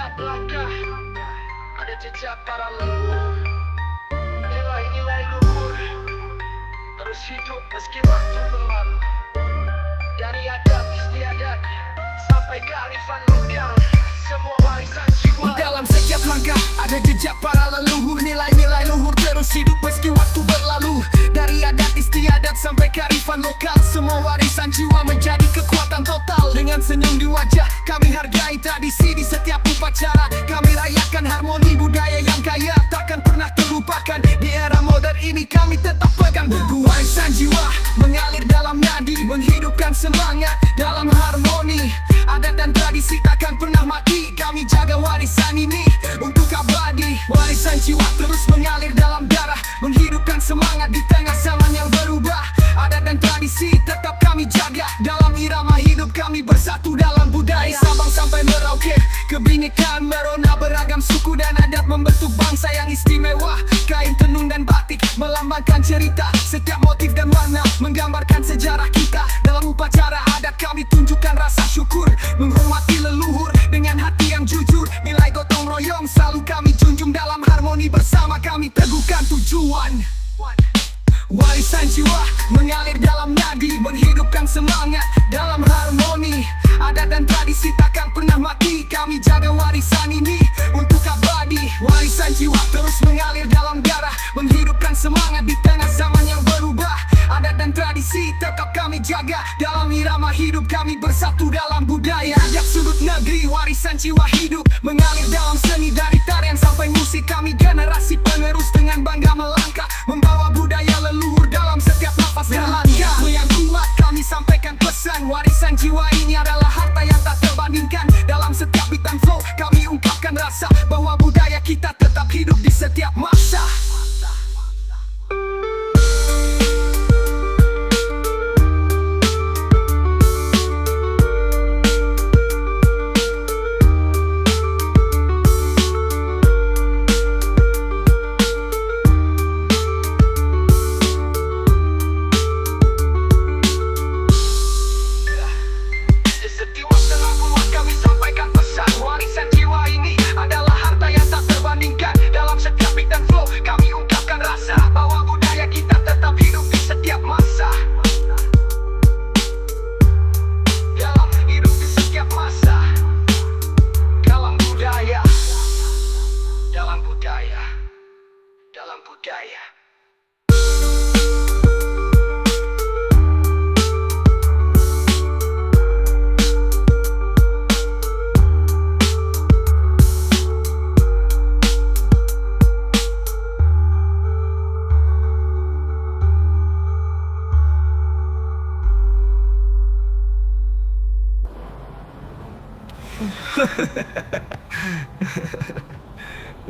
setiap langkah ada jejak para leluhur. Nilai-nilai luhur terus hidup meski waktu berlalu. Dari adat istiadat sampai kearifan lokal, semua warisan jiwa. Dalam setiap langkah ada jejak para leluhur. Nilai-nilai luhur terus hidup meski waktu berlalu. Dari adat istiadat sampai kearifan lokal, semua warisan jiwa menjadi kekuatan total. Dengan senyum di wajah kami hargai tradisi. Di setiap upacara kami rayakan harmoni budaya yang kaya, takkan pernah terlupakan. Di era modern ini kami tetap pegang teguh warisan jiwa, mengalir dalam nadi, menghidupkan semangat dalam harmoni. Adat dan tradisi takkan pernah mati, kami jaga warisan ini untuk abadi. Warisan jiwa terus mengalir dalam darah, menghidupkan semangat di tengah zaman yang berubah. Adat dan tradisi tetap kami jaga dalam irama hidup kami bersatu dalam budaya. Sabang sampai Merauke, kebinekaan merona, beragam suku dan adat membentuk bangsa yang istimewa. Kain tenun dan batik melambangkan cerita, setiap motif dan warna menggambarkan sejarah kita. Dalam upacara adat kami tunjukkan rasa syukur, menghormati leluhur dengan hati yang jujur. Nilai gotong royong selalu kami junjung, dalam harmoni bersama kami teguhkan tujuan. Warisan jiwa mengalir dalam nadi, menghidupkan semangat dalam harmoni. Adat dan tradisi takkan pernah mati, kami jaga warisan ini untuk abadi. Warisan jiwa terus mengalir dalam darah, menghidupkan semangat di tengah zaman yang berubah. Adat dan tradisi tetap kami jaga dalam irama hidup kami bersatu dalam budaya. Setiap sudut negeri warisan jiwa hidup, mengalir dalam seni dari tarian sampai musik. Kami generasi penerus dengan bangga melangkah, membawa budaya leluhur dalam setiap nafas dan langkah. Yang kuat kami sampaikan pesan, warisan jiwa ini adalah harta yang tak terbandingkan. Dalam setiap beat and flow kami ungkapkan rasa bahwa budaya kita tetap hidup di setiap masa.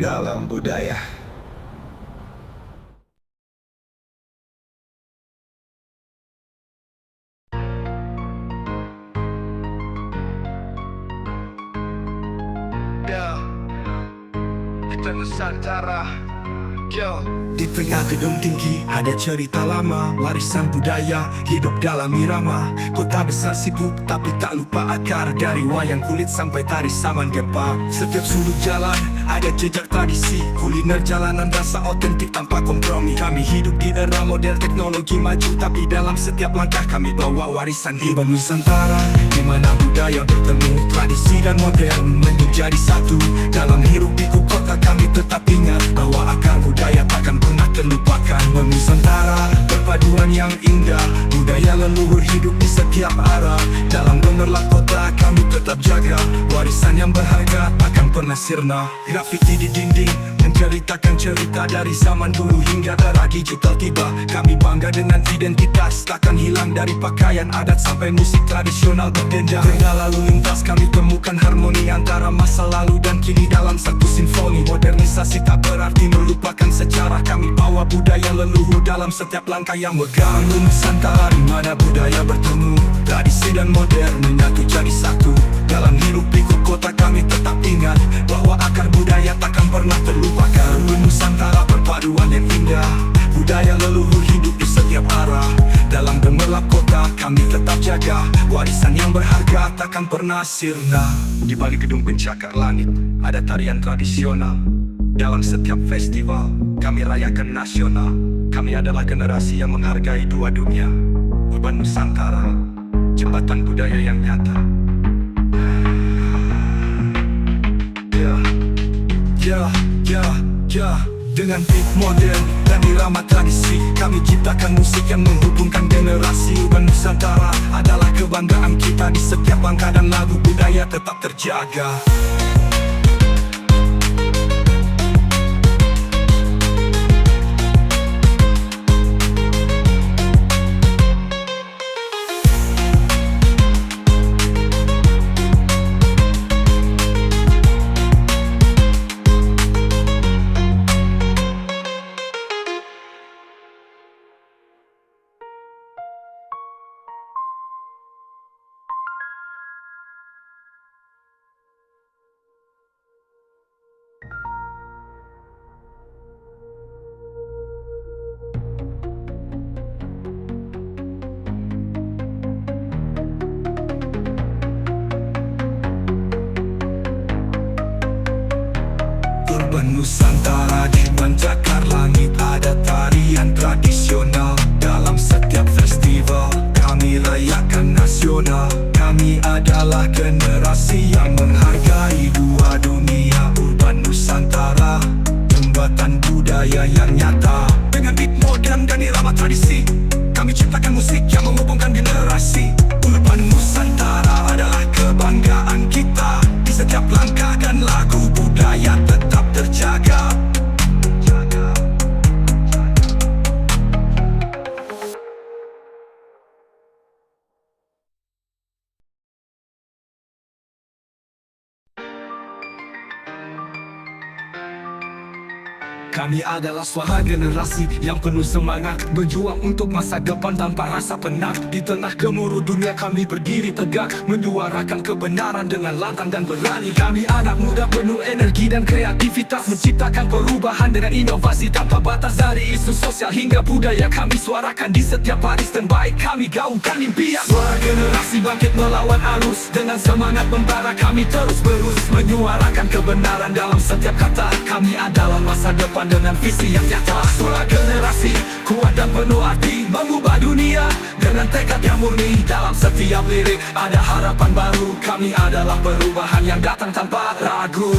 Dalam budaya. Kita Nusantara. Di tengah gedung tinggi ada cerita lama, warisan budaya hidup dalam irama. Kota besar sibuk tapi tak lupa akar, dari wayang kulit sampai tari saman gempa. Setiap sudut jalan ada jejak tradisi, kuliner jalanan rasa otentik tanpa kompromi. Kami hidup di era modern teknologi maju, tapi dalam setiap langkah kami bawa warisan hidup Nusantara, di mana budaya bertemu, tradisi dan modern menjadi satu. Dalam hirup pikuk kota kami tetap ingat bahwa akar budaya takkan pernah terlupakan. Nusantara perpaduan yang indah, budaya leluhur hidup di setiap arah. Dalam gemerlap kota kami tetap jaga warisan yang berharga, takkan pernah sirna. Grafiti di dinding menceritakan cerita dari zaman dulu hingga era digital tiba. Kami bangga dengan identitas, takkan hilang dari pakaian adat sampai musik tradisional berdendang. Tengah lalu lintas kami temukan harmoni antara masa lalu dan kini dalam satu simfoni. Modernisasi tak berarti melupakan sejarah, kami bawa budaya leluhur dalam setiap langkah yang megah. Nusantara di mana budaya bertemu, tradisi dan modern menyatu jadi satu. Dalam hirup pikuk kota kami tetap ingat bahwa akar budaya takkan pernah terlupakan. Nusantara perpaduan yang indah, budaya leluhur hidup di setiap arah. Dalam gemerlap kota kami tetap jaga terjaga. Warisan yang berharga takkan pernah sirna. Di balik gedung pencakar langit ada tarian tradisional. Dalam setiap festival kami rayakan nasional. Kami adalah generasi yang menghargai dua dunia. Urban Nusantara, jembatan budaya yang nyata. Dengan beat modern dan irama tradisi, kami ciptakan musik yang menghubungkan generasi. Urban Nusantara adalah kebanggaan kita. Di setiap langkah dan lagu budaya tetap terjaga. Urban Nusantara di pencakar langit ada tarian tradisional. Dalam setiap festival kami rayakan nasional. Kami adalah generasi yang menghargai dua dunia. Urban Nusantara, jembatan budaya yang nyata. Dengan beat modern dan irama tradisi, kami ciptakan musik yang menghubungkan generasi. Urban Nusantara adalah kebanggaan kita. Di setiap langkah dan lagu budaya tetap terjaga. Kami adalah suara generasi yang penuh semangat, berjuang untuk masa depan tanpa rasa penat. Di tengah gemuruh dunia kami berdiri tegak, menyuarakan kebenaran dengan lantang dan berani. Kami anak muda penuh energi dan kreativitas, menciptakan perubahan dengan inovasi tanpa batas. Dari isu sosial hingga budaya kami suarakan. Di setiap baris dan baik kami gaungkan impian. Suara generasi bangkit melawan arus, dengan semangat membara kami terus berus, menyuarakan kebenaran dalam setiap kata. Kami adalah masa depan dengan visi yang nyata. Suara generasi kuat dan penuh arti, mengubah dunia dengan tekad yang murni. Dalam setiap lirik ada harapan baru. Kami adalah perubahan yang datang tanpa ragu.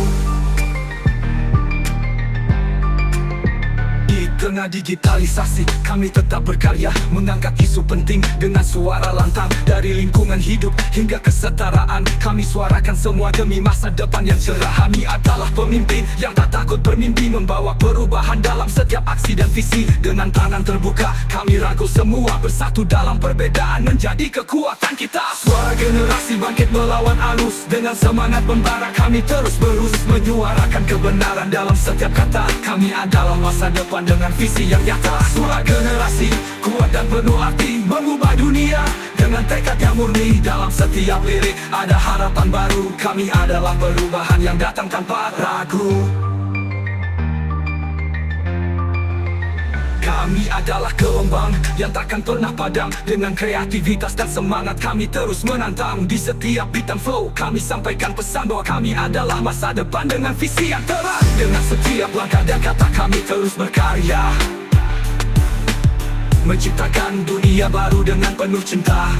Di tengah digitalisasi kami tetap berkarya, mengangkat isu penting dengan suara lantang. Dari lingkungan hidup hingga kesetaraan, kami suarakan semua demi masa depan yang cerah. Kami adalah pemimpin yang tak takut bermimpi, membawa perubahan dalam setiap aksi dan visi. Dengan tangan terbuka kami rangkul semua, bersatu dalam perbedaan menjadi kekuatan kita. Suara generasi bangkit melawan arus, dengan semangat membara kami terus berus, menyuarakan kebenaran dalam setiap kata. Kami adalah masa depan dengan visi yang nyata. Suara generasi kuat dan penuh arti, mengubah dunia dengan tekad yang murni. Dalam setiap lirik ada harapan baru. Kami adalah perubahan yang datang tanpa ragu. Kami adalah gelombang yang takkan pernah padam. Dengan kreativitas dan semangat kami terus menantang. Di setiap beat dan flow kami sampaikan pesan bahwa kami adalah masa depan dengan visi yang terang. Dengan setiap langkah dan kata kami terus berkarya, menciptakan dunia baru dengan penuh cinta.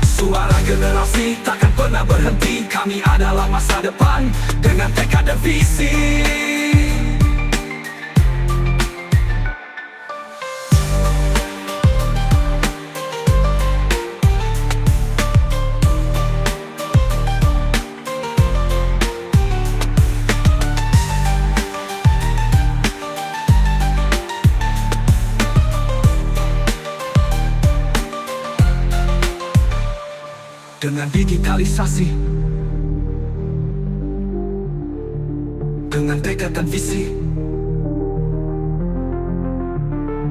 Suara generasi takkan pernah berhenti. Kami adalah masa depan dengan tekad dan visi. Dengan digitalisasi, dengan tekad dan visi,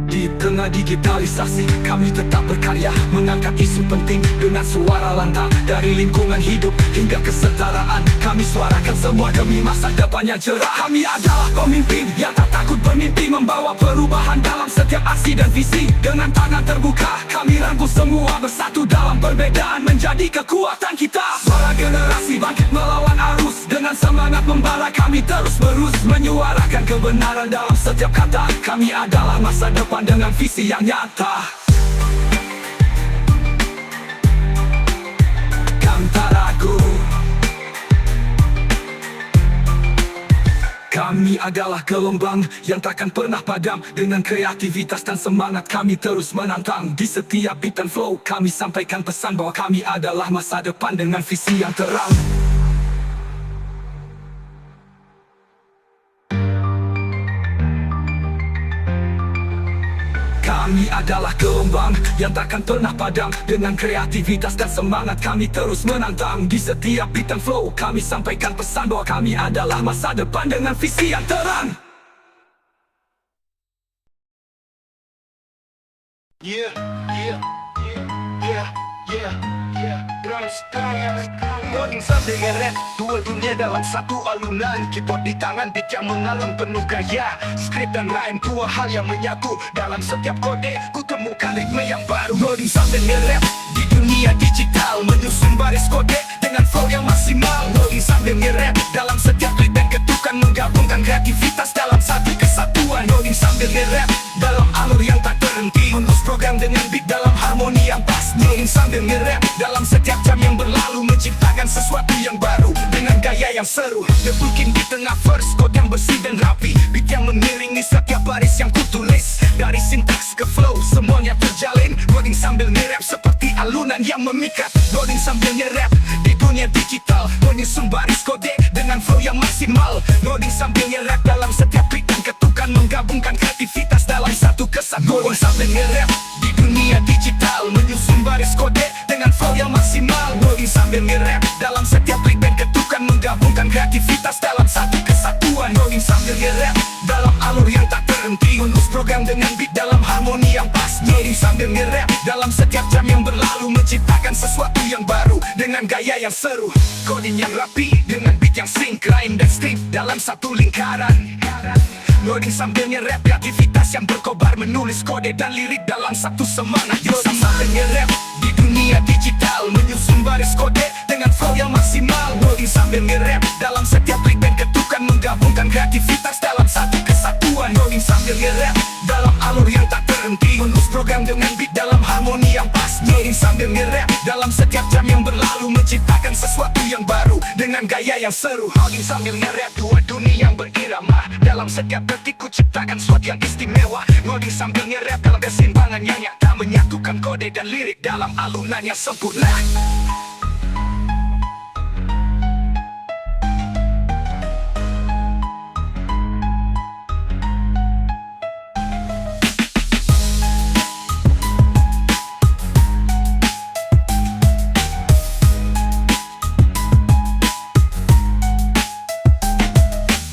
Di tengah digitalisasi, kami tetap berkarya, mengangkat isu penting dengan suara lantang. Dari lingkungan hidup hingga kesetaraan, kami suarakan semua demi masa depan yang cerah. Kami adalah pemimpin yang tak takut bermimpi, membawa perubahan dalam setiap aksi dan visi. Dengan tangan terbuka, kami rangkul semua bersatu dalam perbedaan menjadi kekuatan kita. Suara generasi bangkit melawan arus, dengan semangat membara kami terus berus menyuarakan kebenaran dalam setiap kata. Kami adalah masa depan dengan visi yang nyata. Kami tak ragu. Kami adalah gelombang yang takkan pernah padam. Dengan kreativitas dan semangat kami terus menantang. Di setiap beat and flow kami sampaikan pesan bahwa kami adalah masa depan dengan visi yang terang. Kami adalah gelombang yang takkan pernah padam. Dengan kreativitas dan semangat kami terus menantang. Di setiap beat and flow kami sampaikan pesan bahwa kami adalah masa depan dengan visi yang terang. Yeah, yeah, yeah, yeah, yeah, yeah. Coding sambil nge-rap, dua dunia dalam satu alunan. Keyboard di tangan, beat yang mengalun penuh gaya. Skrip dan rhyme, dua hal yang menyatu. Dalam setiap kode, ku temukan ritme yang baru. Coding sambil nge-rap, di dunia digital, menyusun baris kode dengan flow yang maksimal. Coding sambil nge-rap, dalam setiap beat dan ketukan, menggabungkan kreativitas dalam satu kesatuan. Coding sambil nge-rap, dalam alur yang tak berhenti, menulis program dengan beat dalam harmoni yang pas. Coding sambil nge-rap, dalam setiap jam yang berlalu, menciptakan sesuatu yang baru dengan gaya yang seru. Debukin di tengah verse, code yang bersih dan rapi, beat yang mengiringi setiap baris yang kutulis. Dari sintaks ke flow, semuanya terjalin. Coding sambil nge-rap seperti alunan yang memikat. Coding sambil nge-rap di dunia digital, menyusun baris kode dengan flow yang maksimal. Coding sambil nge-rap dalam setiap beat dan ketukan, menggabungkan kreativitas dalam satu kesatuan. Coding sambil nge-rap di dunia digital, menyusun baris kode dengan flow yang maksimal. Coding sambil nge-rap dalam setiap beat dan ketukan, menggabungkan kreativitas dalam satu kesatuan. Coding sambil nge-rap dalam alur yang tak berhenti, menulis program dengan beat dalam harmoni yang pas. Coding sambil nge-rap dalam setiap jam yang berlalu, menciptakan sesuatu yang baru dengan gaya yang seru. Coding yang rapi dengan beat yang sync, rhyme dan strip dalam satu lingkaran. Coding sambil nge-rap, kreativitas yang berkobar, menulis kode dan lirik dalam satu semangat. Coding sambil nge-rap di dunia digital, menyusun baris kode dengan flow yang maksimal. Coding sambil nge-rap dalam setiap beat dan ketukan, menggabungkan kreativitas dalam satu kesatuan. Coding sambil nge-rap dalam alur yang tak berhenti, menulis program dengan beat dalam harmoni yang pas. Coding sambil nge-rap dalam setiap jam yang berlalu, menciptakan sesuatu yang baru dengan gaya yang seru. Coding sambil nge-rap, dua dunia yang berirama, dalam setiap detik ku ciptakan sesuatu yang istimewa. Coding sambil nge-rap dalam keseimbangan yang nyata, menyatukan kode dan lirik dalam alunan yang sempurna.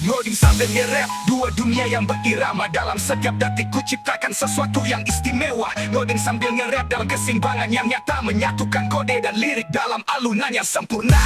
Coding sambil nge-rap, dua dunia yang berirama, dalam setiap detik ku ciptakan sesuatu yang istimewa. Coding sambil nge-rap dalam keseimbangan yang nyata, menyatukan kode dan lirik dalam alunan yang sempurna.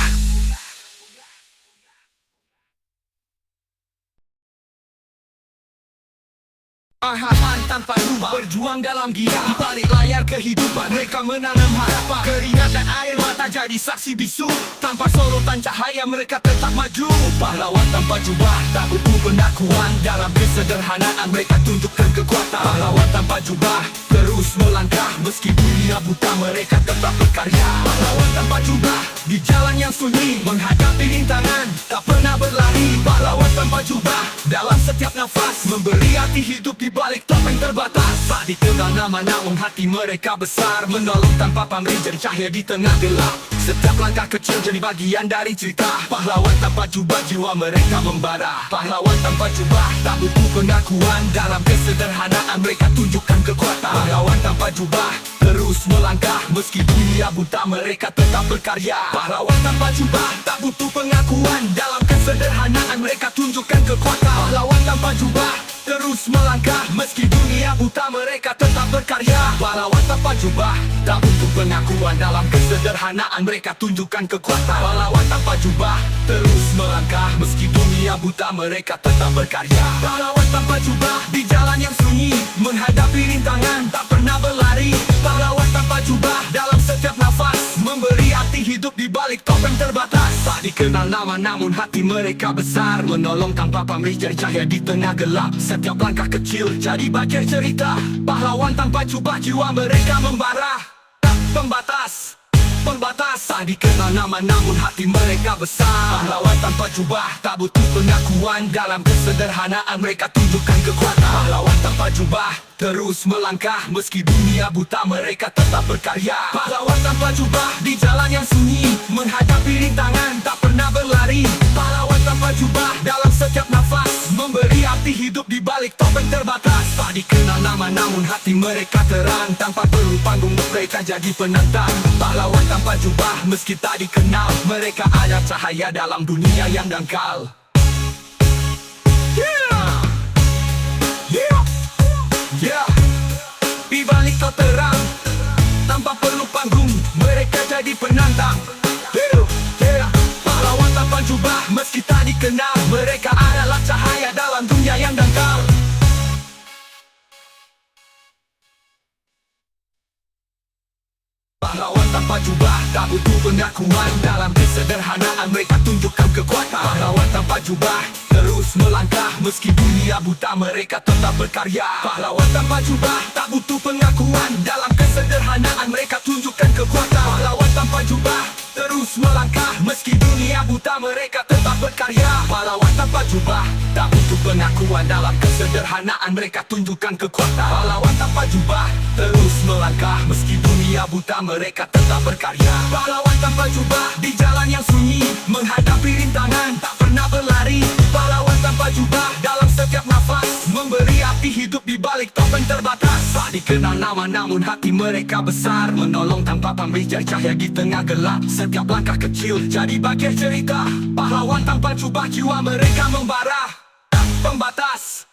Pahaman tanpa rumah, berjuang dalam gila, di balik layar kehidupan mereka menanam harapan. Keringat dan air mata jadi saksi bisu, tanpa sorotan cahaya mereka tetap maju. Pahlawan tanpa jubah, tak butuh pengakuan, dalam kesederhanaan mereka tunjukkan kekuatan. Pahlawan tanpa jubah, terus melangkah, meski dunia buta mereka tetap berkarya. Pahlawan tanpa jubah, di jalan yang sunyi, menghadapi rintangan, tak pernah berlari. Pahlawan tanpa jubah, dalam setiap nafas, memberi arti hidup di balik topeng terbatas. Tak dikenal nama namun hati mereka besar, menolong tanpa pamrih jadi cahaya di tengah gelap. Setiap langkah kecil jadi bagian dari cerita. Pahlawan tanpa jubah, jiwa mereka membara. Pahlawan tanpa jubah, tak butuh pengakuan, dalam kesederhanaan mereka tunjukkan kekuatan. Pahlawan tanpa jubah, terus melangkah, meski dunia buta mereka tetap berkarya. Pahlawan tanpa jubah, tak butuh pengakuan, dalam kesederhanaan mereka tunjukkan kekuatan. Pahlawan tanpa jubah, terus melangkah. Meski dunia buta, mereka tetap berkarya. Pahlawan tanpa jubah, tak butuh pengakuan. Dalam kesederhanaan mereka tunjukkan kekuatan. Pahlawan tanpa jubah, terus melangkah. Meski dunia buta, mereka tetap berkarya. Pahlawan tanpa jubah, di jalan yang sunyi, menghadapi rintangan, tak pernah berlari. Pahlawan tanpa jubah, dalam setiap nafas, memberi arti hidup di balik topeng terbatas. Tak dikenal nama namun hati mereka besar, menolong tanpa pamrih jadi cahaya di tengah gelap. Setiap langkah kecil jadi bagian cerita. Pahlawan tanpa jubah, jiwa mereka membara. Tak pembatas, tak dikenal nama namun hati mereka besar. Pahlawan tanpa jubah, tak butuh pengakuan. Dalam kesederhanaan mereka tunjukkan kekuatan. Pahlawan tanpa jubah, terus melangkah. Meski dunia buta, mereka tetap berkarya. Pahlawan tanpa jubah, di jalan yang sunyi, menghadapi rintangan, tak pernah berlari. Pahlawan tanpa jubah, dalam setiap nafas, memberi arti hidup di balik topeng terbatas. Tak dikenal nama namun hati mereka terang. Tanpa perlu panggung mereka jadi penentang. Pahlawan tanpa jubah, meski tak dikenal, mereka ada cahaya dalam dunia yang dangkal. Di balik tak terang, tanpa perlu panggung, mereka jadi penantang. Pahlawan tanpa jubah, meski tak dikenal, mereka adalah cahaya dalam dunia yang dangkal. Pahlawan tanpa jubah, tak butuh pengakuan. Dalam kesederhanaan mereka tunjukkan kekuatan. Pahlawan tanpa jubah, terus melangkah. Meski dunia buta, mereka tetap berkarya. Pahlawan tanpa jubah, tak butuh pengakuan. Dalam kesederhanaan mereka tunjukkan kekuatan. Pahlawan tanpa jubah, terus melangkah. Meski dunia buta, mereka tetap berkarya. Pahlawan tanpa jubah, tak butuh pengakuan. Dalam kesederhanaan mereka tunjukkan kekuatan. Pahlawan tanpa jubah, terus melangkah. Meski dunia buta, mereka tetap berkarya. Pahlawan tanpa jubah, di jalan yang sunyi, menghadapi rintangan, tak pernah berlari. Pahlawan tanpa jubah, dalam setiap nafas, memberi arti hidup di balik topeng terbatas. Tak dikenal nama namun hati mereka besar, menolong tanpa pamrih jadi cahaya di tengah gelap. Setiap langkah kecil jadi bagian cerita. Pahlawan tanpa jubah, jiwa mereka membara. Tak pembatas,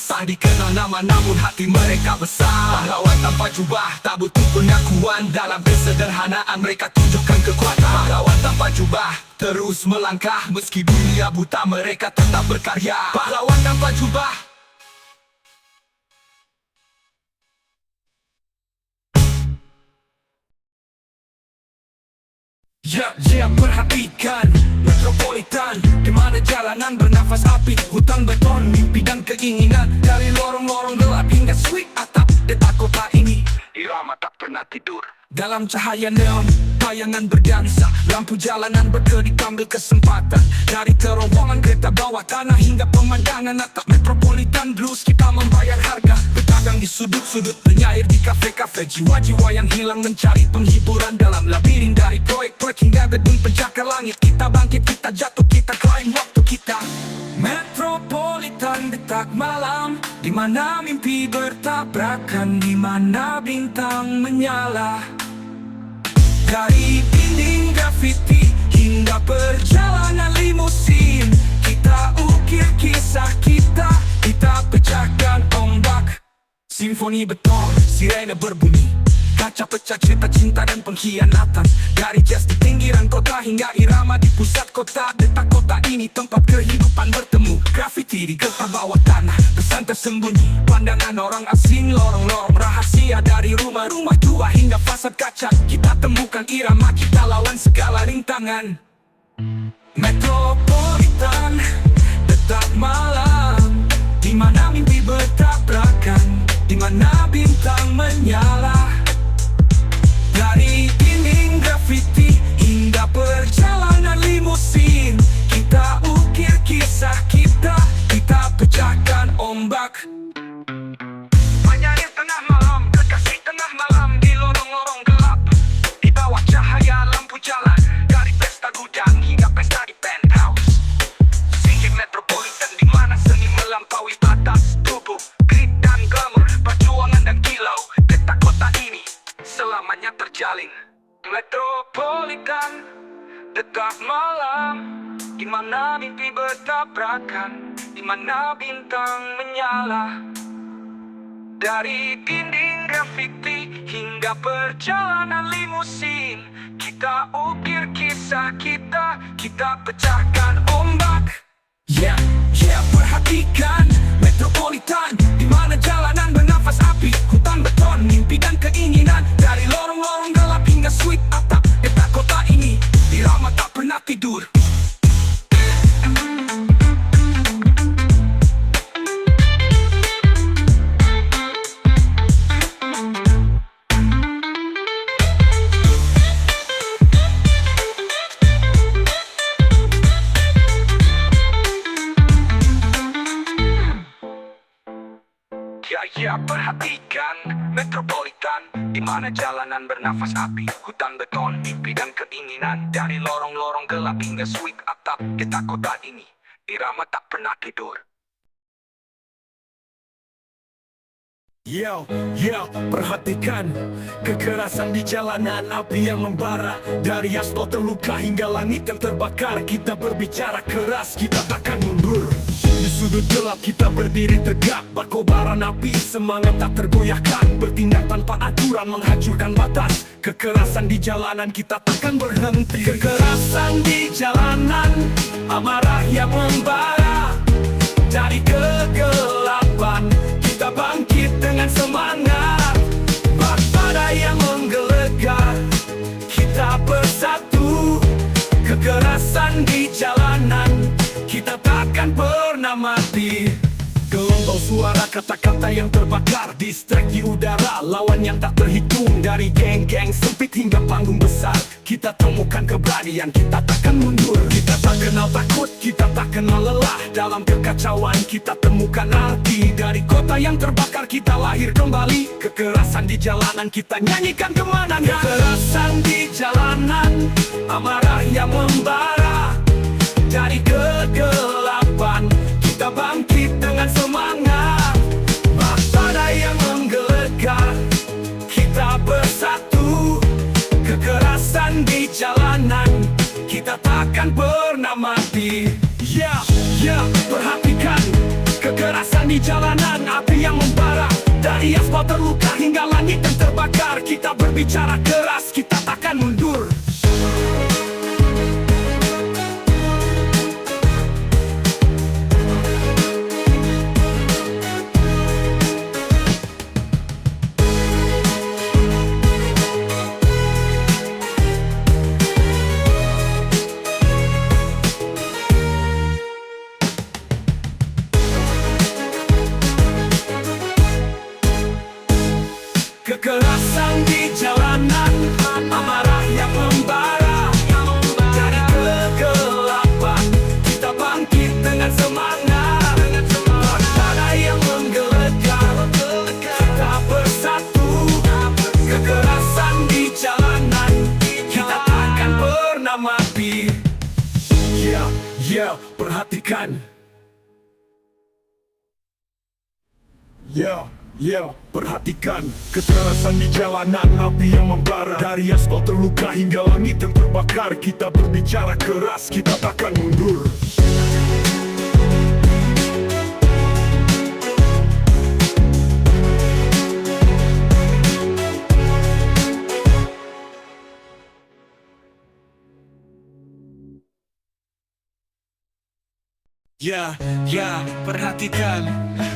tak dikenal nama namun hati mereka besar. Pahlawan tanpa jubah, tak butuh pengakuan. Dalam kesederhanaan mereka tunjukkan kekuatan. Pahlawan tanpa jubah, terus melangkah. Meski dunia buta, mereka tetap berkarya. Pahlawan tanpa jubah. Perhatikan metropolitan, di mana jalanan bernafas api, hutan beton, mimpi dan keinginan. Dari lorong-lorong gelap hingga suite atap, detak kota ini irama tak pernah tidur. Dalam cahaya neon, bayangan berdansa, lampu jalanan berkedip ambil kesempatan. Dari terowongan kereta bawah tanah hingga pemandangan atap metropolitan blues, kita membayar harga. Berdagang di sudut-sudut, penyair di kafe-kafe, jiwa-jiwa yang hilang mencari penghiburan. Dalam labirin dari proyek-proyek hingga gedung pencakar langit, kita bangkit, kita jatuh, kita climb waktu kita. Metropolitan detak malam, di mana mimpi bertabrakan, di mana bintang menyala. Dari dinding grafiti hingga perjalanan limusin, kita ukir kisah kita, kita pecahkan ombak. Simfoni beton, sirene berbunyi, kaca pecah cerita cinta dan pengkhianatan. Dari jazz di pinggiran kota hingga irama di pusat kota, detak kota ini tempat kehidupan bertemu. Grafiti di getah bawah tanah, pesan tersembunyi, pandangan orang asing, lorong-lorong rahasia. Dari rumah-rumah tua hingga fasad kaca, kita temukan irama, kita lawan segala rintangan. Metropolitan detak malam, di mana mimpi bertabrakan, di mana bintang menyala. Dari dinding grafiti hingga perjalanan limusin, kita ukir kisah kita, kita pecahkan ombak. Penyair tengah malam, kekasih tengah malam, di lorong-lorong gelap, di bawah cahaya lampu jalan. Dari pesta gudang hingga pesta di penthouse, singkir metropolitan di mana seni melampaui batas tubuh. Grit dan glamour, perjuangan dan kilau, detak kota ini selamanya terjalin. Metropolitan detak malam, Di mana mimpi bertabrakan, di mana bintang menyala. Dari dinding grafiti hingga perjalanan limusin, kita ukir kisah kita, kita pecahkan ombak. Yeah, perhatikan Metropolitan, di mana jalanan bernafas api, hutan beton, mimpi dan keinginan. Dari lorong-lorong gelap hingga suite atap, peta kota ini dirama tak pernah tidur. Ya, perhatikan Metropolitan, di mana jalanan bernafas api, hutan beton, mimpi dan keinginan. Dari lorong-lorong gelap hingga suite atap, kita kota ini dirama tak pernah tidur. Yo, perhatikan kekerasan di jalanan, api yang membara. Dari aspal terluka hingga langit yang terbakar, kita berbicara keras, kita takkan mundur. Di sudut gelap kita berdiri tegak, berkobaran api, semangat tak tergoyahkan. Bertindak tanpa aturan, menghancurkan batas. Kekerasan di jalanan kita takkan berhenti. Kekerasan di jalanan, amarah yang membara. Dari kegelapan kita bangkit dengan semangat. Waspada yang menggelegar, kita bersatu. Kekerasan di jalanan, kita takkan pernah mati. Gelombang suara kata-kata yang terbakar, distrek di udara, lawan yang tak terhitung. Dari geng-geng sempit hingga panggung besar, kita temukan keberanian, kita takkan mundur. Kita tak kenal takut, kita tak kenal lelah. Dalam kekacauan kita temukan arti. Dari kota yang terbakar kita lahir kembali. Kekerasan di jalanan kita nyanyikan kemenangan. Kekerasan di jalanan, amarah yang membara. Dari kegelapan kita bangkit dengan semangat. Waspada yang menggelegar, kita bersatu. Kekerasan di jalanan, kita takkan pernah mati. Perhatikan kekerasan di jalanan, api yang membara. Dari aspal terluka hingga langit yang terbakar, kita berbicara keras, kita takkan mundur. Kekerasan di jalanan, amarah yang membara. Dari kegelapan kita bangkit dengan semangat. Waspada yang menggelegar, kita bersatu. Kekerasan di jalanan, kita takkan pernah mati. Perhatikan. Perhatikan kekerasan di jalanan, api yang membara. Dari aspal terluka hingga langit yang terbakar, kita berbicara keras, kita takkan mundur. Perhatikan.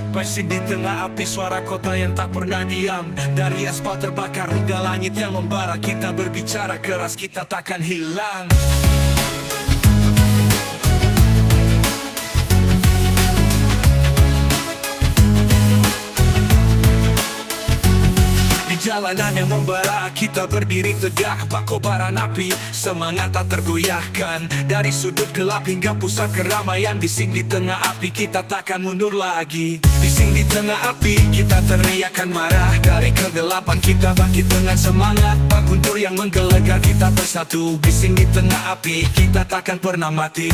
Pasti di tengah api, suara kota yang tak pernah diam. Dari aspal terbakar hingga langit yang membara, kita berbicara keras, kita takkan hilang. Jalanan yang membara, kita berdiri tegak, bak kobaran api, semangat tak tergoyahkan. Dari sudut gelap hingga pusat keramaian, bising di tengah api, kita takkan mundur lagi. Bising di tengah api, kita teriakan marah. Dari kegelapan kita bangkit dengan semangat. Bak guntur yang menggelegar, kita bersatu. Bising di tengah api, kita takkan pernah mati.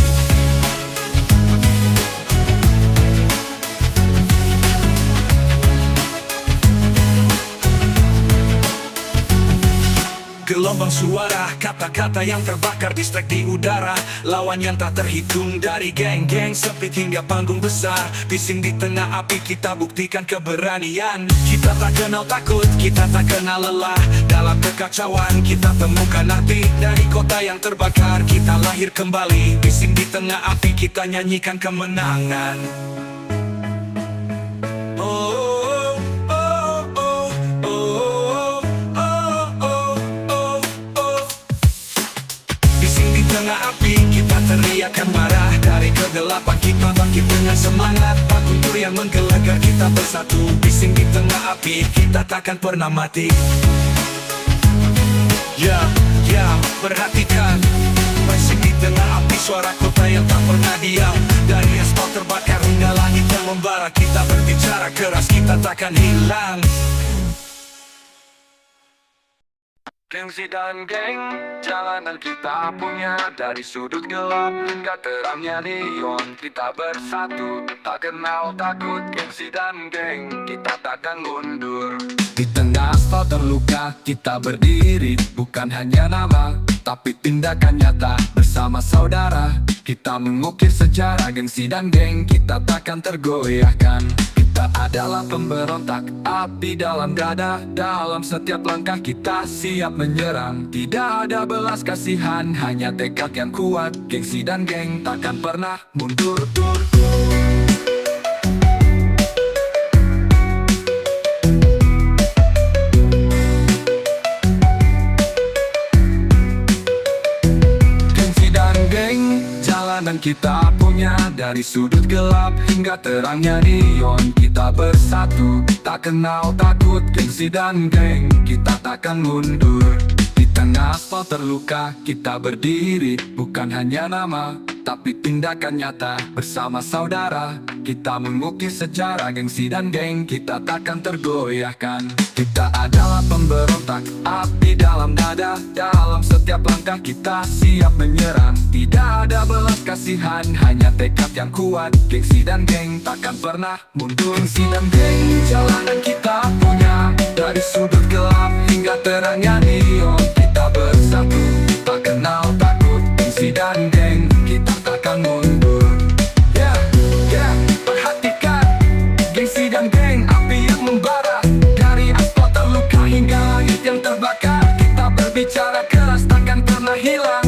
Gelombang suara, kata-kata yang terbakar di strike di udara. Lawan yang tak terhitung dari geng-geng sempit hingga panggung besar. Bising di tengah api kita buktikan keberanian. Kita tak kenal takut, kita tak kenal lelah. Dalam kekacauan kita temukan arti. Dari kota yang terbakar kita lahir kembali. Bising di tengah api kita nyanyikan kemenangan. Api kita teriakan marah. Dari kegelapan kita bangkit dengan semangat. Guntur yang menggelegar kita bersatu. Bising di tengah api kita takkan pernah mati. Ya, perhatikan. Bising di tengah api suara kota yang tak pernah diam. Dari aspal terbakar hingga langit yang membara. Kita berbicara keras, kita takkan hilang. Gengsi dan geng, jalanan kita punya. Dari sudut gelap hingga terangnya neon. Kita bersatu, tak kenal takut. Gengsi dan geng, kita takkan mundur. Di tengah aspal terluka, kita berdiri. Bukan hanya nama, tapi tindakan nyata. Bersama saudara, kita mengukir sejarah. Gengsi dan geng, kita takkan tergoyahkan. Kita adalah pemberontak, api dalam dada. Dalam setiap langkah kita siap menyerang. Tidak ada belas kasihan, hanya tekad yang kuat. Gengsi dan geng takkan pernah mundur. Gengsi dan geng, jalanan kita punya. Dari sudut gelap hingga terangnya neon. Kita bersatu, tak kenal takut. Gengsi dan geng, kita takkan mundur. Di tengah aspal terluka, kita berdiri. Bukan hanya nama, tapi tindakan nyata. Bersama saudara, kita mengukir sejarah. Gengsi dan geng, kita takkan tergoyahkan. Kita adalah pemberontak, api dalam dada. Dalam setiap langkah kita siap menyerang. Tidak ada belas kasihan, hanya tekad yang kuat. Gengsi dan geng takkan pernah mundur. Gengsi dan geng, jalanan kita punya. Dari sudut gelap hingga terangnya neon. Kita bersatu, tak kenal takut. Gengsi dan geng, kita takkan mundur. Perhatikan. Gengsi dan geng, api yang membara. Dari aspal terluka hingga langit yang terbakar. Kita berbicara keras, takkan pernah hilang.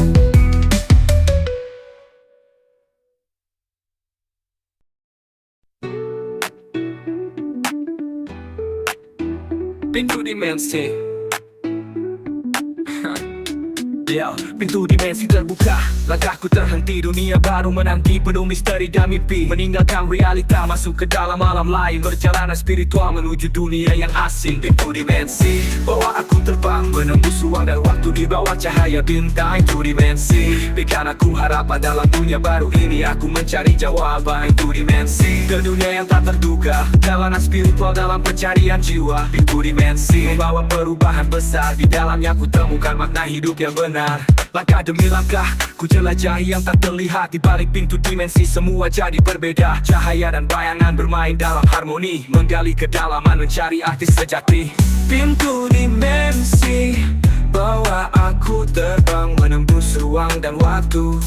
Pintu dimensi. Pintu dimensi terbuka. Langkahku terhenti, dunia baru menanti. Penuh misteri dan mimpi. Meninggalkan realita, masuk ke dalam alam lain. Perjalanan spiritual menuju dunia yang asing. Pintu dimensi, bawa aku terbang. Menembus ruang dan waktu di bawah cahaya bintang. Pintu dimensi, berikan aku harapan dalam dunia baru ini. Aku mencari jawaban. Pintu dimensi, ke dunia yang tak terduga. Jalanan spiritual dalam pencarian jiwa. Pintu dimensi, membawa perubahan besar. Di dalamnya ku temukan makna hidup yang benar. Langkah demi langkah, ku jelajahi yang tak terlihat. Di balik pintu dimensi semua jadi berbeda. Cahaya dan bayangan bermain dalam harmoni. Menggali kedalaman, mencari arti sejati. Pintu dimensi, bawa aku terbang. Menembus ruang dan waktu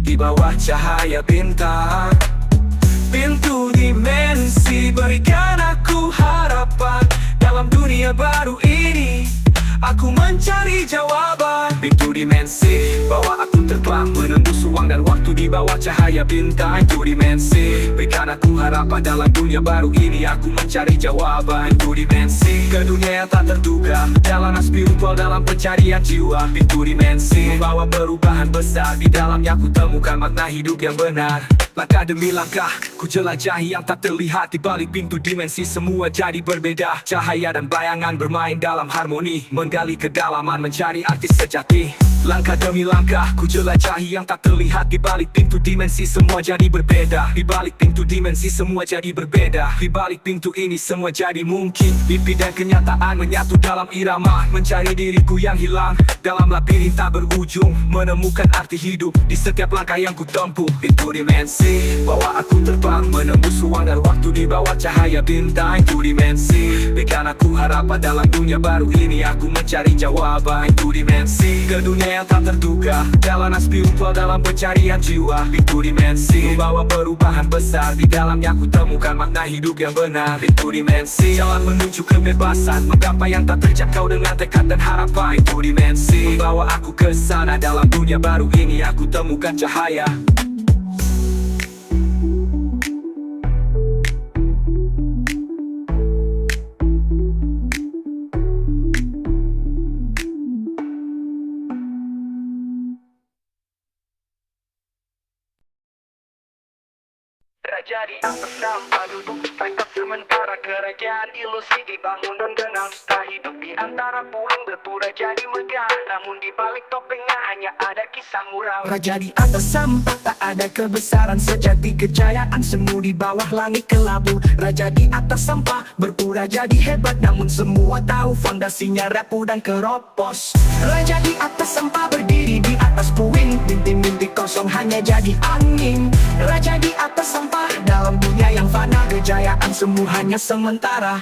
di bawah cahaya bintang. Pintu dimensi, berikan aku harapan. Dalam dunia baru ini aku mencari jawaban. Pintu dimensi, bawa aku terbang. Menembus ruang dan waktu di bawah cahaya bintang. Pintu dimensi, berikan aku harapan. Dalam dunia baru ini aku mencari jawaban. Pintu dimensi, ke dunia yang tak terduga. Jalanan spiritual dalam pencarian jiwa. Pintu dimensi, membawa perubahan besar. Di dalamnya aku temukan makna hidup yang benar. Langkah demi langkah, ku jelajahi yang tak terlihat. Di balik pintu dimensi semua jadi berbeda. Cahaya dan bayangan bermain dalam harmoni. Menggali kedalaman, mencari arti sejati. Langkah demi langkah ku jelajahi yang tak terlihat. Di balik pintu dimensi semua jadi berbeda. Di balik pintu dimensi semua jadi berbeda. Di balik pintu ini semua jadi mungkin. Mimpi dan kenyataan menyatu dalam irama. Mencari diriku yang hilang dalam labirin tak berujung. Menemukan arti hidup di setiap langkah yang ku tempuh. Pintu dimensi bawa aku terbang menembus ruang dan waktu di bawah cahaya bintang. Itu dimensi berikan aku harapan dalam dunia baru ini. Aku mencari jawaban. Itu dimensi ke dunia yang tak terduga. Jalanan spiritual dalam pencarian jiwa. Itu dimensi membawa perubahan besar. Di dalamnya aku temukan makna hidup yang benar. Itu dimensi jalan menuju kebebasan. Menggapai yang tak terjangkau dengan tekad dan harapan. Itu dimensi membawa aku ke sana. Dalam dunia baru ini aku temukan cahaya. Raja di atas tanpa duduk rekap sementara. Kerajaan ilusi dibangun dan tenang. Tak hidup di antara puing berpura jadi megah. Namun di balik topengnya hanya ada kisah muram. Raja di atas sampah, tak ada kebesaran sejati. Kejayaan semu di bawah langit kelabu. Raja di atas sampah berpura jadi hebat. Namun semua tahu fondasinya rapuh dan keropos. Raja di atas sampah berdiri di atas puing. Mimpi-mimpi kosong hanya jadi angin. Raja di atas sampah dalam dunia yang fana. Kejayaan semu hanya sementara.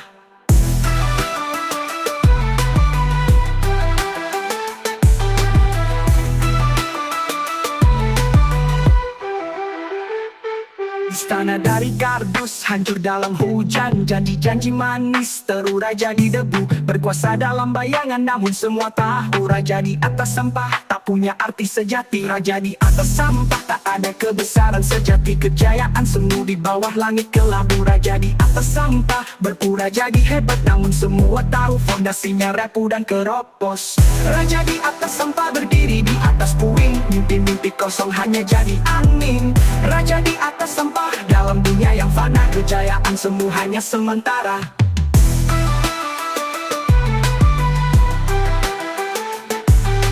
Istana dari kardus hancur dalam hujan. Janji-janji manis terurai jadi debu. Berkuasa dalam bayangan namun semua tahu. Raja di atas sampah tak punya arti sejati. Raja di atas sampah tak ada kebesaran sejati. Kejayaan semu di bawah langit kelabu. Raja di atas sampah berpura jadi hebat. Namun semua tahu fondasinya rapuh dan keropos. Raja di atas sampah berdiri di atas puing. Mimpi-mimpi kosong hanya jadi angin. Raja di atas sampah dalam dunia yang fana. Kejayaan semu hanya sementara.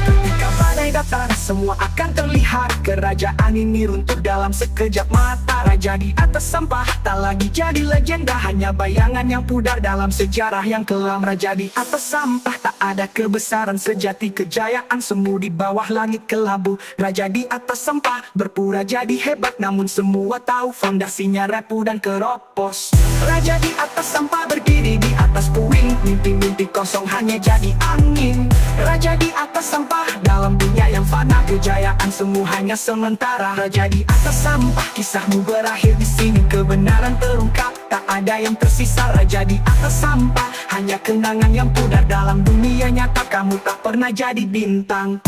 Ketika badai datang semua akan terlihat. Kerajaan ini runtuh dalam sekejap mata. Raja di atas sampah tak lagi jadi legenda. Hanya bayangan yang pudar dalam sejarah yang kelam. Raja di atas sampah tak ada kebesaran sejati. Kejayaan semu di bawah langit kelabu. Raja di atas sampah berpura jadi hebat. Namun semua tahu fondasinya rapuh dan keropos. Raja di atas sampah berdiri di atas puing. Mimpi-mimpi kosong hanya jadi angin. Raja di atas sampah dalam dunia yang fana. Kejayaan semu hanya sementara. Raja di atas sampah kisahmu berakhir di sini. Kebenaran terungkap tak ada yang tersisa. Raja di atas sampah hanya kenangan yang pudar. Dalam dunia nyata kamu tak pernah jadi bintang.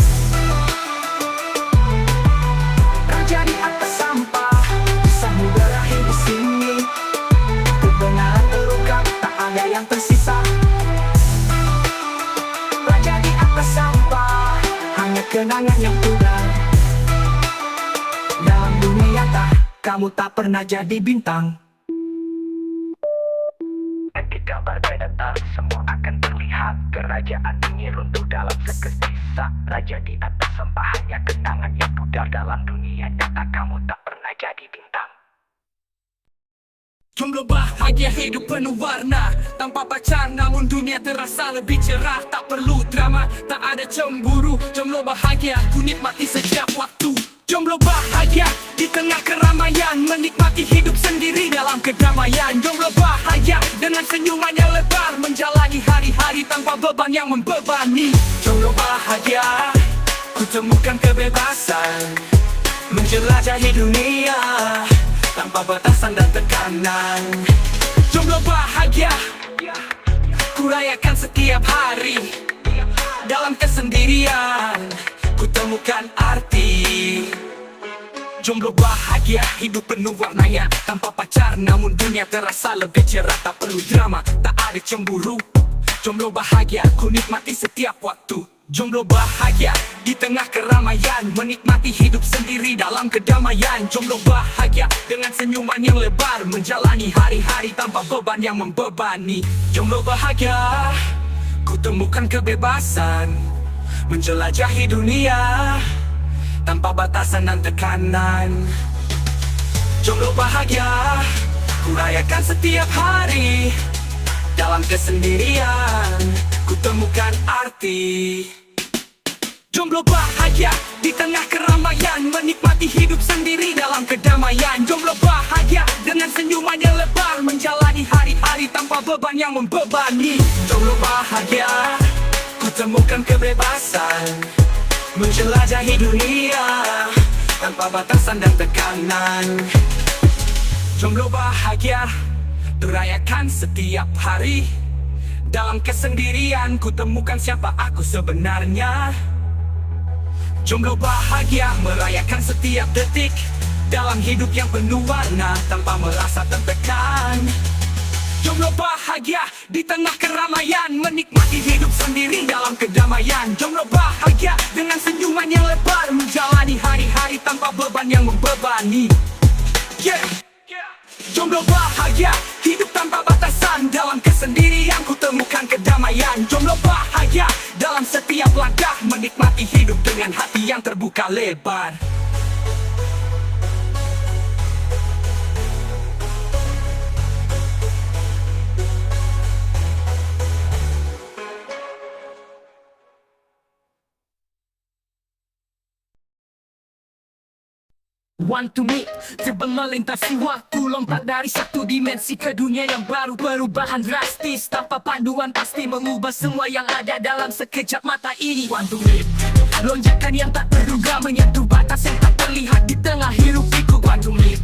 Raja di atas sampah kisahmu berakhir di sini. Kebenaran terungkap tak ada yang tersisa. Raja di atas sampah hanya kenangan yang pudar. Dalam dunia nyata kamu tak pernah jadi bintang. Ketika badai datang semua akan terlihat. Kerajaan ini runtuh dalam sekesisa. Raja di atas sampah hanya kenangan yang pudar. Dalam dunia nyata kamu tak pernah jadi bintang. Jomblo bahagia hidup penuh warna. Tanpa pacar namun dunia terasa lebih cerah. Tak perlu drama, tak ada cemburu. Jomblo bahagia, ku nikmati setiap waktu. Jomblo bahagia di tengah keramaian. Menikmati hidup sendiri dalam kedamaian. Jomblo bahagia dengan senyuman yang lebar. Menjalani hari-hari tanpa beban yang membebani. Jomblo bahagia, ku temukan kebebasan. Menjelajahi dunia tanpa batasan dan tekanan. Jomblo bahagia, ku rayakan setiap hari. Dalam kesendirian, ku temukan arti. Jomblo bahagia, hidup penuh warnanya. Tanpa pacar namun dunia terasa lebih cerah. Tak perlu drama, tak ada cemburu. Jomblo bahagia, ku nikmati setiap waktu. Jomblo bahagia di tengah keramaian. Menikmati hidup sendiri dalam kedamaian. Jomblo bahagia dengan senyuman yang lebar. Menjalani hari-hari tanpa beban yang membebani. Jomblo bahagia, ku temukan kebebasan. menjelajahi dunia tanpa batasan dan tekanan. Jomblo bahagia, ku rayakan setiap hari. Dalam kesendirian, ku temukan arti. Jomblo bahagia di tengah keramaian, menikmati hidup sendiri dalam kedamaian. Jomblo bahagia dengan senyuman yang lebar, menjalani hari-hari tanpa beban yang membebani. Jomblo bahagia, ku temukan kebebasan, menjelajahi dunia tanpa batasan dan tekanan. Jomblo bahagia, terayakan setiap hari. Dalam kesendirian, ku temukan siapa aku sebenarnya. Jomblo bahagia, merayakan setiap detik dalam hidup yang penuh warna tanpa merasa tertekan. Jomblo bahagia di tengah keramaian, menikmati hidup sendiri dalam kedamaian. Jomblo bahagia dengan senyuman yang lebar, menjalani hari-hari tanpa beban yang membebani. Jomblo bahagia, hidup tanpa batasan. Dalam kesendirian ku temukan kedamaian. Jomblo bahagia dalam setiap langkah, menikmati hidup dengan hati yang terbuka lebar. Want to meet, terbang melintasi waktu, lompat dari satu dimensi ke dunia yang baru. Perubahan drastis tanpa panduan pasti mengubah semua yang ada dalam sekejap mata ini. Want to meet, lonjakan yang tak terduga menyentuh batas yang tak terlihat di tengah hiruk pikuk. Want to meet,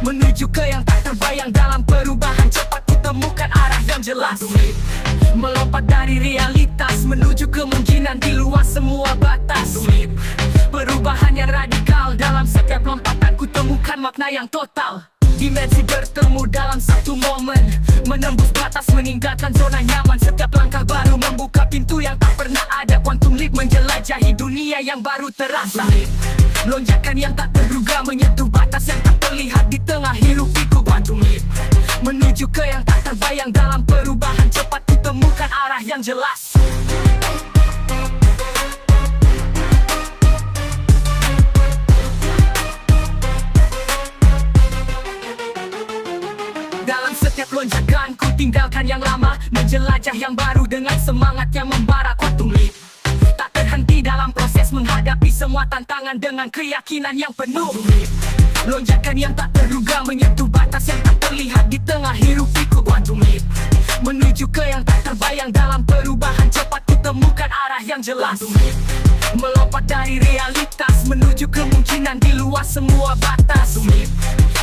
menuju ke yang tak terbayang dalam perubahan cepat kutemukan arah yang jelas. Want to meet, melompat dari realitas menuju kemungkinan di luar semua batas. Want to meet, perubahan yang radikal dalam setiap lompatan ku temukan makna yang total. Dimensi bertemu dalam satu momen, menembus batas meninggalkan zona nyaman. Setiap langkah baru membuka pintu yang tak pernah ada. Quantum leap menjelajahi dunia yang baru terasa. Lonjakan yang tak terduga menyentuh batas yang tak terlihat di tengah hiruk pikuk. Quantum leap menuju ke yang tak terbayang dalam perubahan cepat ku temukan arah yang jelas. Dalam setiap lonjakan ku tinggalkan yang lama, menjelajah yang baru dengan semangat yang membara. Quantum leap tak terhenti dalam proses menghadapi semua tantangan dengan keyakinan yang penuh. Lonjakan yang tak terduga menyentuh batas yang tak terlihat di tengah hiruk pikuk. Quantum leap menuju ke yang tak terbayang dalam perubahan cepat ku temukan arah yang jelas. Melompat dari realitas menuju kemungkinan di luar semua batas.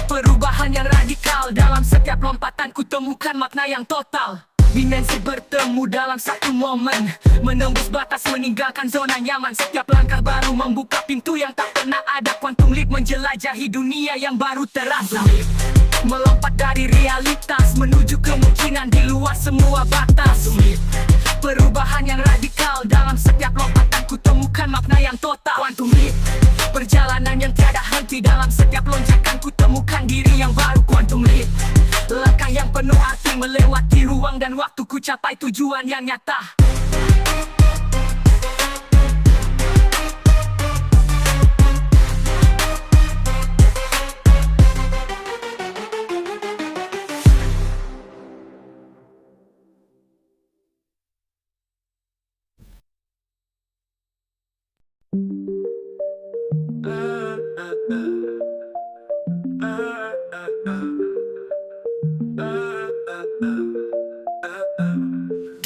Perubahan yang radikal dalam setiap lompatan ku temukan makna yang total. Dimensi bertemu dalam satu momen, menembus batas meninggalkan zona nyaman. Setiap langkah baru membuka pintu yang tak pernah ada. Quantum leap menjelajahi dunia yang baru terasa. Melompat dari realitas menuju kemungkinan di luar semua batas. Perubahan yang radikal dalam setiap lompatan ku temukan makna yang total. Quantum leap, perjalanan yang tiada henti dalam setiap lonjakan ku temukan diri yang baru. Quantum leap, langkah yang penuh arti melewati ruang dan waktu ku capai tujuan yang nyata.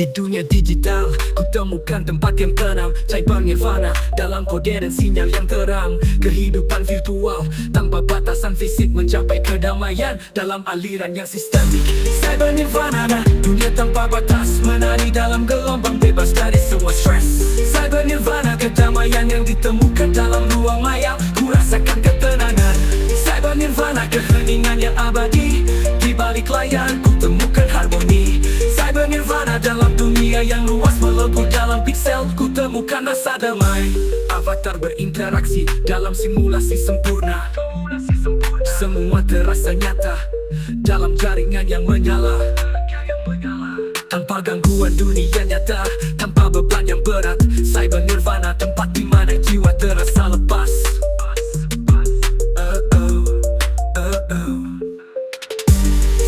Di dunia digital, ku temukan tempat yang tenang, cyber nirvana dalam kode dan sinyal yang terang. Kehidupan virtual tanpa batasan fisik, mencapai kedamaian dalam aliran yang sistemik. Cyber nirvana, dunia tanpa batas, menari dalam gelombang bebas dari semua stres. Cyber nirvana, kedamaian yang ditemukan dalam ruang maya, ku rasakan ketenangan. Cyber nirvana, keheningan yang abadi, di balik layar ku temukan harmoni. Cyber nirvana dalam dunia yang luas, melebur dalam piksel ku temukan rasa damai. Avatar berinteraksi dalam simulasi sempurna, semua terasa nyata dalam jaringan yang menyala. Tanpa gangguan dunia nyata, tanpa tanpa beban yang berat. Cyber Nirvana, tempat di mana jiwa terasa lepas.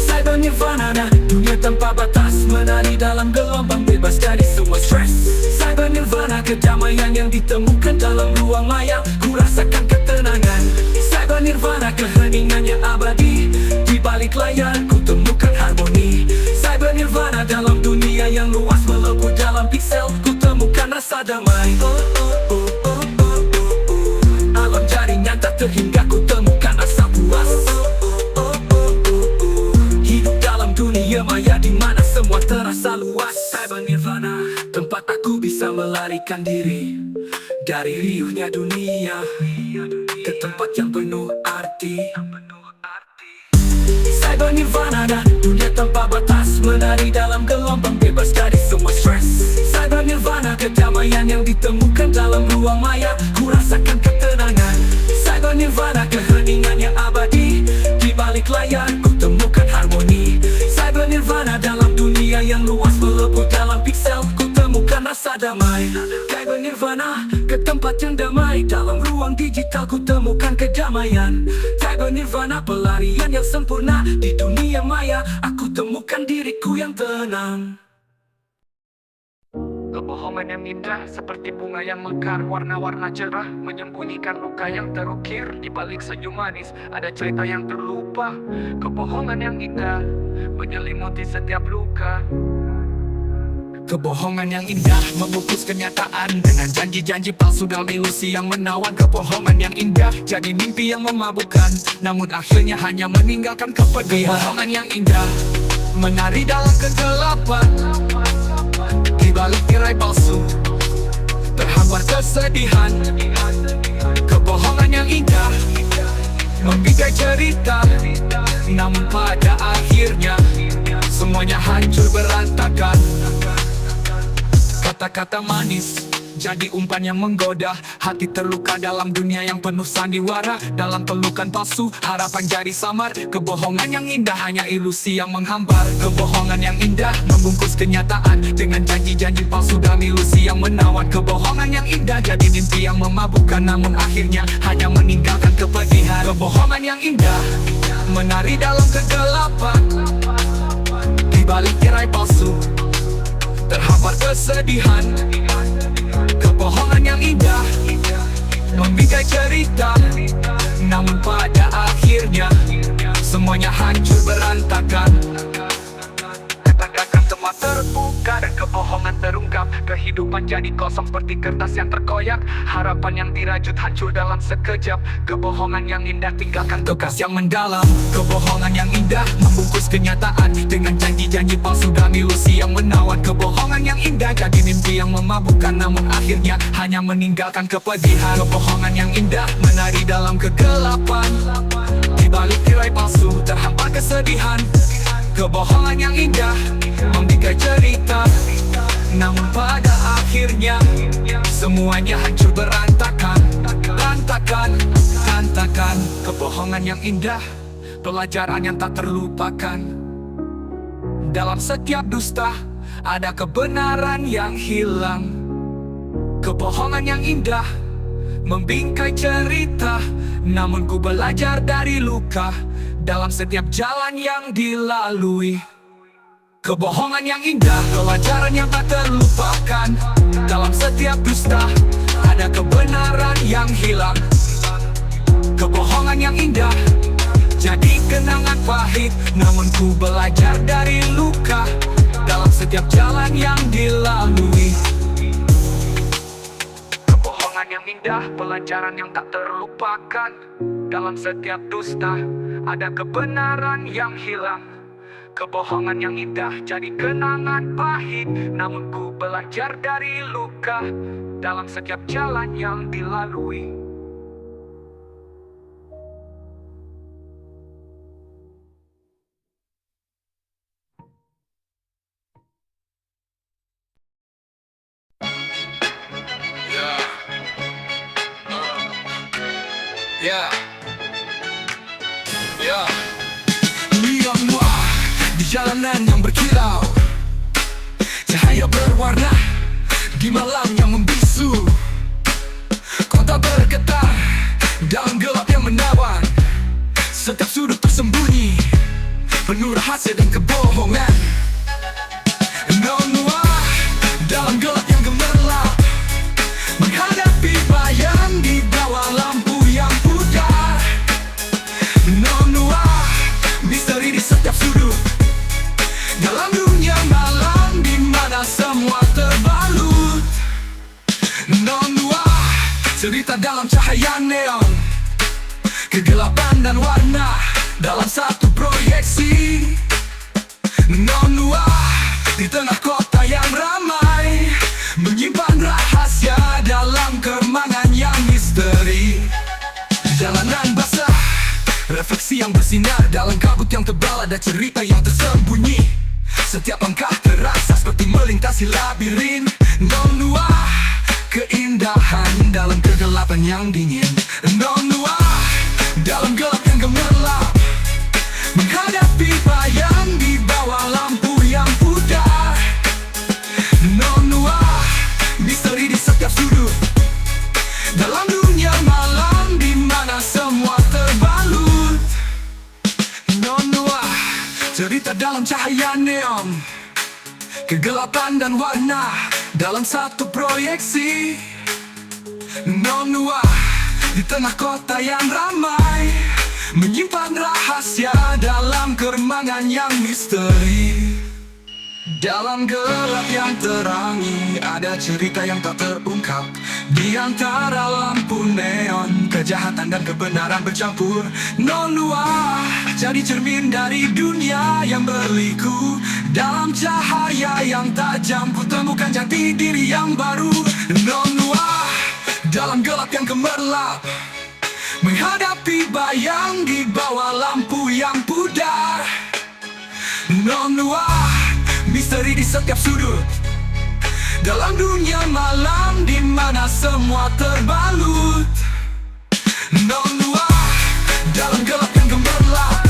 Cyber Nirvana, dunia tanpa batas, menari dalam gelombang bebas dari semua stres. Cyber Nirvana, kedamaian yang ditemukan dalam ruang maya. Ku rasakan ketenangan. Cyber Nirvana, keheningan yang abadi. Di balik layar ku temukan harmoni. Cyber Nirvana, dalam dunia yang luas melebur dalam piksel, ku temukan rasa damai. Alam jaringan tak terhingga, ku temukan rasa puas. Hidup dalam dunia maya di mana semua terasa luas. Cyber Nirvana, tempat aku bisa melarikan diri dari riuhnya dunia ke tempat yang penuh arti. Cyber Nirvana, dunia tanpa batas, menari dalam gelombang bebas dari semua stres. Cyber Nirvana, kedamaian yang ditemukan dalam ruang maya. Ku rasakan ketenangan. Cyber Nirvana, keheningan yang abadi. Di balik layar ku temukan harmoni. Cyber Nirvana, dalam dunia yang luas melebur dalam piksel, ku temukan rasa damai. Cyber Nirvana, ke tempat yang damai. Dalam ruang digital ku temukan kedamaian. Cyber Nirvana, pelarian yang sempurna. Di dunia maya aku temukan diriku yang tenang. Kebohongan yang indah seperti bunga yang mekar, warna-warna cerah menyembunyikan luka yang terukir. Di balik senyum manis ada cerita yang terlupa. Kebohongan yang indah menyelimuti setiap luka. Kebohongan yang indah membungkus kenyataan dengan janji-janji palsu dalam ilusi yang menawan. Kebohongan yang indah jadi mimpi yang memabukkan, namun akhirnya hanya meninggalkan kepedihan. Kebohongan yang indah menari dalam kegelapan, di balik tirai palsu terhambar kesedihan. Kebohongan yang indah membingkai cerita, namun pada akhirnya semuanya hancur berantakan. Kata-kata manis jadi umpan yang menggoda. Hati terluka dalam dunia yang penuh sandiwara. Dalam pelukan palsu harapan jadi samar. Kebohongan yang indah hanya ilusi yang menghambar. Kebohongan yang indah membungkus kenyataan dengan janji-janji palsu dan ilusi yang menawan. Kebohongan yang indah jadi mimpi yang memabukkan, namun akhirnya hanya meninggalkan kepedihan. Kebohongan yang indah menari dalam kegelapan, di balik tirai palsu terhambar kesedihan. Kebohongan yang indah membingkai cerita, namun pada akhirnya semuanya hancur berantakan. Kata-kata semua terbuka dan kebohongan terungkap. Kehidupan jadi kosong seperti kertas yang terkoyak. Harapan yang dirajut hancur dalam sekejap. Kebohongan yang indah tinggalkan bekas yang mendalam. Kebohongan yang indah membungkus kenyataan dengan janji-janji palsu dan ilusi yang menawan. Kebohongan yang indah jadi mimpi yang memabukkan, namun akhirnya hanya meninggalkan kepedihan. Kebohongan yang indah menari dalam kegelapan, di balik tirai palsu terhambar kesedihan. Kebohongan yang indah membingkai cerita, namun pada akhirnya semuanya hancur berantakan. Berantakan. Kebohongan yang indah, pelajaran yang tak terlupakan. Dalam setiap dusta ada kebenaran yang hilang. Kebohongan yang indah membingkai cerita, namun ku belajar dari luka dalam setiap jalan yang dilalui. Kebohongan yang indah, pelajaran yang tak terlupakan. Dalam setiap dusta ada kebenaran yang hilang. Kebohongan yang indah jadi kenangan pahit, namun ku belajar dari luka dalam setiap jalan yang dilalui. Kebohongan yang indah, pelajaran yang tak terlupakan. Dalam setiap dusta ada kebenaran yang hilang. Kebohongan yang indah jadi kenangan pahit, namun ku belajar dari luka dalam setiap jalan yang dilalui. Lihatmu di jalanan yang berkilau, cahaya berwarna di malam yang membisu. Kota bergetar dalam gelap yang menawan. Setiap sudut tersembunyi, penuh rahasia dan kebohongan. Non-noir dalam gelap yang gemerlap, menghadapi bayang di bawah lampu yang pudar. Non-noir, misteri di setiap sudut, dalam dunia malam di mana semua terbalut. Non-noir, cerita dalam cahaya neon, kegelapan dan warna dalam satu proyeksi. Non-noir, di tengah kota yang ramai, menyimpan rahasia dalam keremangan yang misteri. Jalanan basah, refleksi yang bersinar dalam kabut yang tebal, ada cerita yang tersembunyi. Setiap langkah terasa seperti melintasi labirin. Non-noir, keindahan dalam kegelapan yang dingin. Non-noir, dalam gelap yang gemerlap, menghadapi bayang di bawah lampu yang pudar. Non-noir, misteri di setiap sudut, dalam dunia malam di mana semua terbalut. Non-noir, cerita dalam cahaya neon, kegelapan dan warna dalam satu proyeksi. Non-noir, di tengah kota yang ramai, menyimpan rahasia dalam keremangan yang misteri. Dalam gelap yang terangi, ada cerita yang tak terungkap. Di antara lampu neon, kejahatan dan kebenaran bercampur. Non-noir, jadi cermin dari dunia yang berliku. Dalam cahaya yang tajam, ku temukan jati diri yang baru. Non-noir, dalam gelap yang gemerlap, menghadapi bayang di bawah lampu yang pudar. Non-noir, misteri di setiap sudut, dalam dunia malam di mana semua terbalut. Non-noir, dalam gelap yang gemerlap,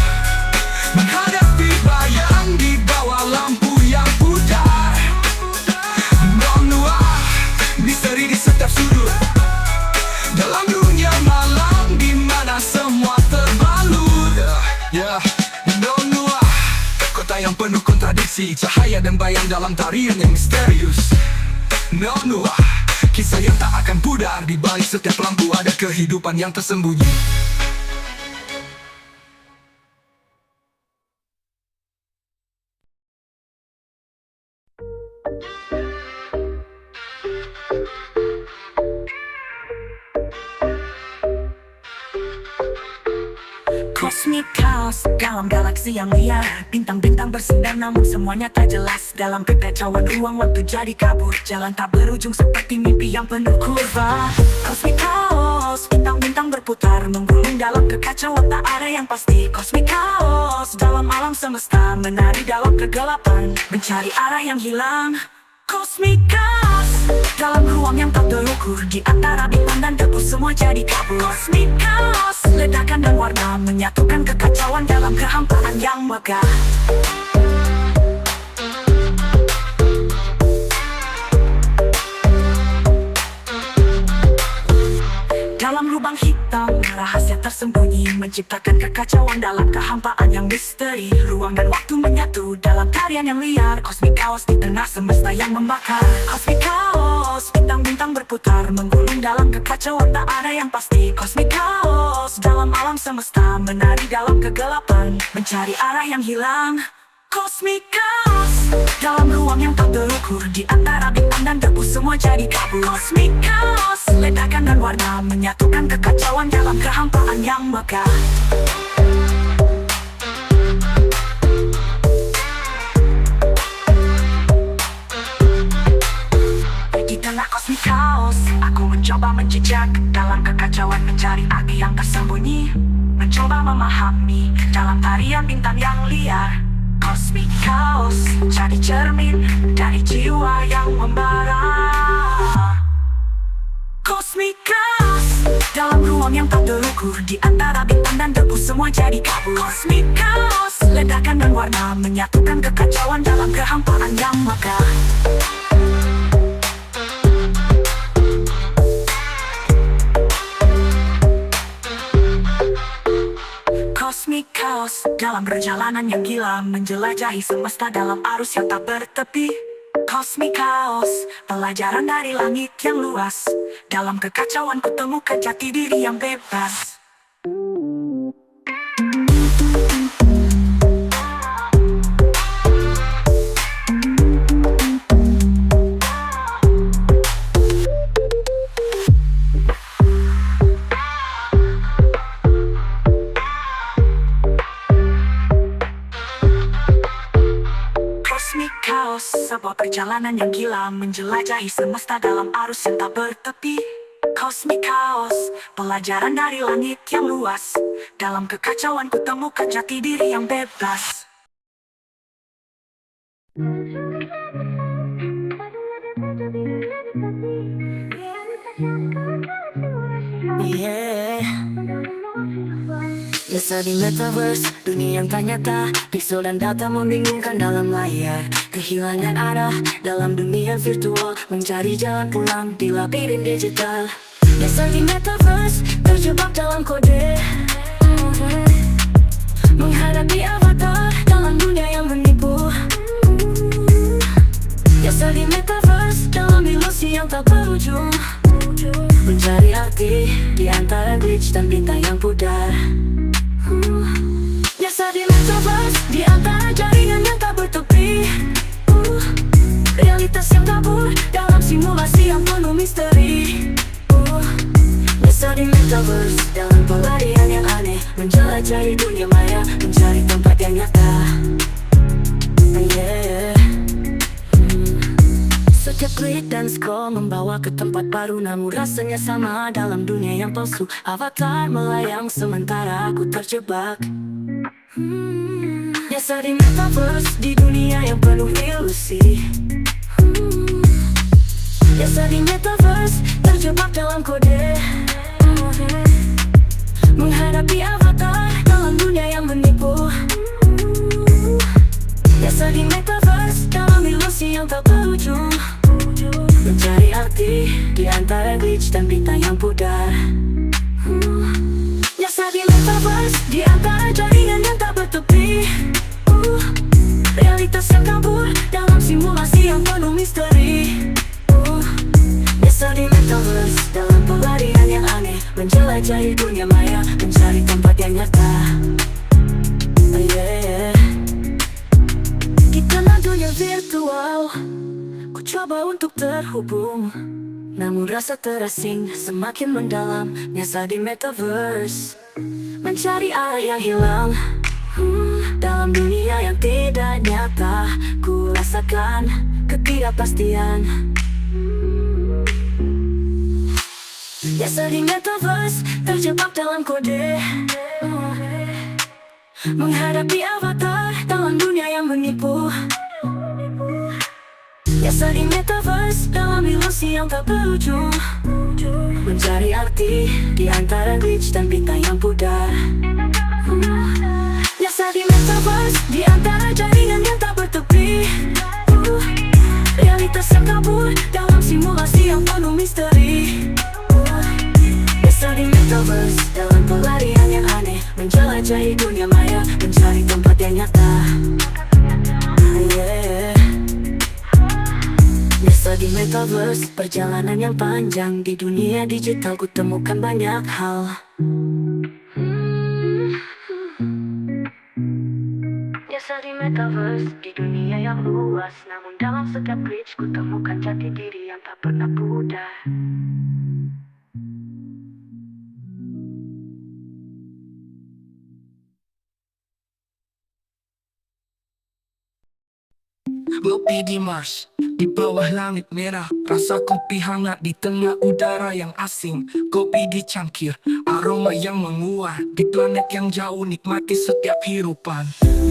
menghadapi bayang di bawah lampu yang pudar. Non-noir, misteri di setiap sudut, dalam dunia malam di mana semua terbalut. Non-noir, kota yang penuh kontradiksi, cahaya dan bayang dalam tarian yang misterius. Non-noir, kisah yang tak akan pudar, di balik setiap lampu ada kehidupan yang tersembunyi. Cosmic Chaos dalam galaksi yang liar, bintang-bintang bersinar namun semuanya tak jelas. Dalam kekacauan ruang waktu jadi kabur, jalan tak berujung seperti mimpi yang penuh kurva. Cosmic Chaos, bintang-bintang berputar, menggulung dalam kekacauan tak ada yang pasti. Cosmic Chaos, dalam alam semesta, menari dalam kegelapan, mencari arah yang hilang. Cosmic Chaos, dalam ruang yang tak terukur, di antara bintang dan debu semua jadi kabur. Cosmic Chaos, ledakan dan warna menyatukan kekacauan dalam kehampaan yang megah. Dalam lubang hitam, rahasia tersembunyi, menciptakan kekacauan dalam kehampaan yang misteri. Ruang dan waktu menyatu dalam tarian yang liar. Cosmic Chaos di tengah semesta yang membakar. Cosmic Chaos, bintang-bintang berputar, menggulung dalam kekacauan tak ada yang pasti. Cosmic Chaos, dalam alam semesta, menari dalam kegelapan, mencari arah yang hilang. Cosmic Chaos, dalam ruang yang tak terukur, di antara bintang dan debu semua jadi kabur. Cosmic Chaos, ledakan dan warna menyatukan kekacauan dalam kehampaan yang megah. Di tengah Cosmic Chaos, aku mencoba menjejak dalam kekacauan, mencari arti yang tersembunyi, mencoba memahami dalam tarian bintang yang liar. Cosmic Chaos, jadi cermin dari jiwa yang membara. Cosmic Chaos, dalam ruang yang tak terukur, di antara bintang dan debu semua jadi kabur. Cosmic Chaos, ledakan dan warna menyatukan kekacauan dalam kehampaan yang megah. Chaos dalam perjalanan yang gila, menjelajahi semesta dalam arus yang tak bertepi. Cosmic Chaos, pelajaran dari langit yang luas. Dalam kekacauan kutemukan jati diri yang bebas. Cosmic Chaos, sebuah perjalanan yang gila, menjelajahi semesta dalam arus yang tak bertepi. Cosmic Chaos, pelajaran dari langit yang luas. Dalam kekacauan kutemukan jati diri yang bebas. Yeah. Biasa di metaverse, dunia yang tak nyata. Pixel dan data membingungkan dalam layar. Kehilangan arah dalam dunia virtual, mencari jalan pulang di labirin digital. Biasa di metaverse, terjebak dalam kode, menghadapi avatar dalam dunia yang menipu. Biasa di metaverse, dalam ilusi yang tak berujung, mencari arti di antara glitch dan bintang yang pudar. Biasa di metaverse, di antara jaringan yang tak bertepi. Realitas yang kabur dalam simulasi yang penuh misteri. Biasa di metaverse, dalam pelarian yang aneh, menjelajahi dunia maya, mencari tempat yang nyata. Yeah. Setiap klik dan scroll membawa ke tempat baru, namun rasanya sama dalam dunia yang palsu. Avatar melayang sementara aku terjebak. Biasa di metaverse, di dunia yang penuh ilusi. Biasa di metaverse, terjebak dalam kode, menghadapi avatar dalam dunia yang menipu. Biasa di metaverse, dalam ilusi yang tak berujung, mencari arti di antara glitch dan bintang yang pudar. Biasa di metaverse, di antara jaringan yang tak bertepi. Realitas yang kabur dalam simulasi yang penuh misteri. Biasa di metaverse, dalam pelarian yang aneh, menjelajahi dunia maya, mencari tempat yang nyata. Yeah. Di tengah dunia virtual, ku coba untuk terhubung, namun rasa terasing semakin mendalam. Biasa di metaverse, mencari arah yang hilang. Dalam dunia yang tidak nyata, ku rasakan ketidakpastian. Biasa di metaverse, terjebak dalam kode, menghadapi avatar dalam dunia yang menipu. Biasa di metaverse, dalam ilusi yang tak berujung, mencari arti di antara glitch dan bintang yang pudar. Biasa di metaverse, di antara jaringan yang tak bertepi. Realitas yang kabur dalam simulasi yang penuh misteri. Biasa di metaverse, dalam pelarian yang aneh, menjelajahi dunia maya, mencari tempat yang nyata. Yeah. Biasa di metaverse, perjalanan yang panjang di dunia digital, ku temukan banyak hal. Biasa di metaverse, di dunia yang luas, namun dalam setiap glitch ku temukan jati diri yang tak pernah pudar. Kopi di Mars, di bawah langit merah, rasa kopi hangat di tengah udara yang asing. Kopi di cangkir, aroma yang menguat, di planet yang jauh nikmati setiap hirupan.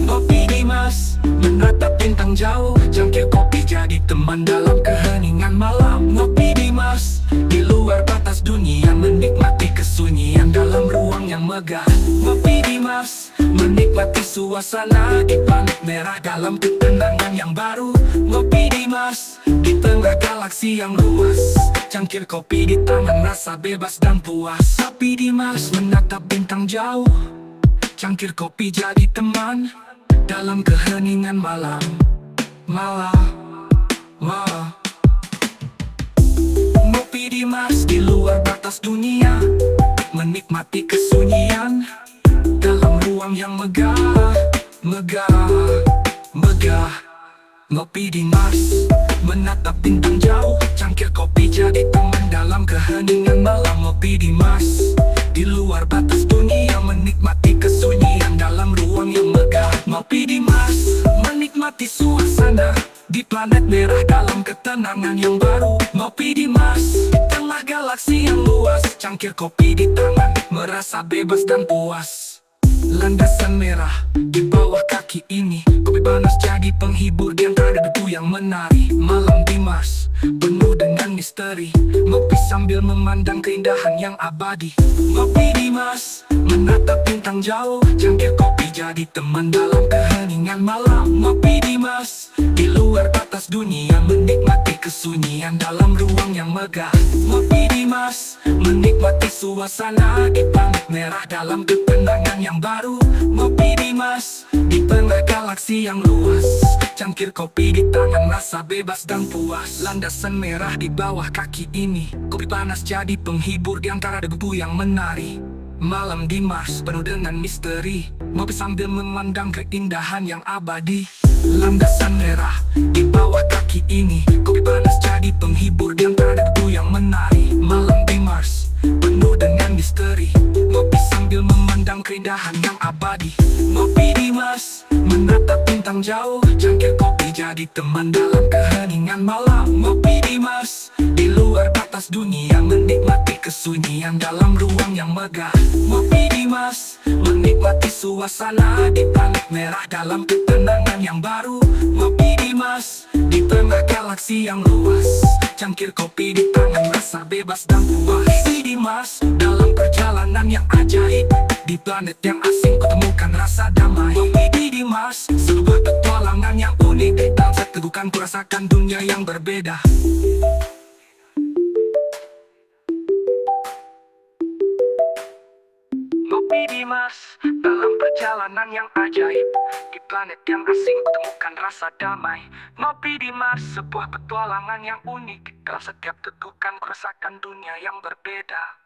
Kopi di Mars, menatap bintang jauh, cangkir kopi jadi teman dalam keheningan malam. Kopi di Mars, di luar batas dunia, menikmati kesunyian dalam ruang yang megah. Kopi di Mars, menikmati suasana di planet merah dalam ketenangan yang baru. Ngopi di Mars, di tengah galaksi yang luas, cangkir kopi di tangan, rasa bebas dan puas. Kopi di Mars, menatap bintang jauh, cangkir kopi jadi teman dalam keheningan malam. Ngopi di Mars di luar batas dunia, menikmati kesunyian dalam ruang yang megah. Ngopi di Mars, menatap bintang jauh, cangkir kopi jadi teman dalam keheningan malam. Ngopi di Mars, di luar batas dunia, menikmati kesunyian dalam ruang yang megah. Ngopi di Mars, menikmati suasana di planet merah dalam ketenangan yang baru. Ngopi di Mars, di tengah galaksi yang luas, cangkir kopi di tangan, merasa bebas dan puas. Landasan merah di bawah kaki ini, kopi panas jadi penghibur di antara debu yang menari. Malam di Mars penuh dengan misteri, ngopi sambil memandang keindahan yang abadi. Ngopi di Mars, menatap bintang jauh, cangkir kopi jadi teman dalam keheningan malam. Ngopi di Mars, di luar batas dunia, menikmati kesunyian dalam ruang yang megah. Ngopi di Mars, menikmati suasana di planet merah dalam ketenangan yang baru. Ngopi di Mars, di tengah galaksi yang luas, cangkir kopi di tangan, rasa bebas dan puas. Landasan merah di bawah kaki ini, kopi panas jadi penghibur di antara debu yang menari. Malam di Mars penuh dengan misteri, ngopi sambil memandang keindahan yang abadi. Landasan merah di bawah kaki ini, kopi panas jadi penghibur di antara debu yang menari. Malam di Mars penuh dengan misteri, ngopi sambil memandang keindahan yang abadi. Ngopi di Mars, menatap bintang jauh, cangkir kopi jadi teman dalam keheningan malam. Ngopi di Mars, di luar batas dunia, menikmati kesunyian dalam ruang yang megah. Ngopi di Mars, menikmati suasana di planet merah dalam ketenangan yang baru. Ngopi di Mars, di tengah galaksi yang luas, cangkir kopi di tangan, rasa bebas dan puas. Ngopi di Mars, dalam perjalanan yang ajaib, di planet yang asing kutemukan rasa damai. Ngopi di Mars, sebuah petualangan yang unik, dalam setegukan kurasakan dunia yang berbeda. Ngopi di Mars, dalam perjalanan yang ajaib, di planet yang asing kutemukan rasa damai. Ngopi di Mars, sebuah petualangan yang unik, dalam setiap tegukan kurasakan dunia yang berbeda.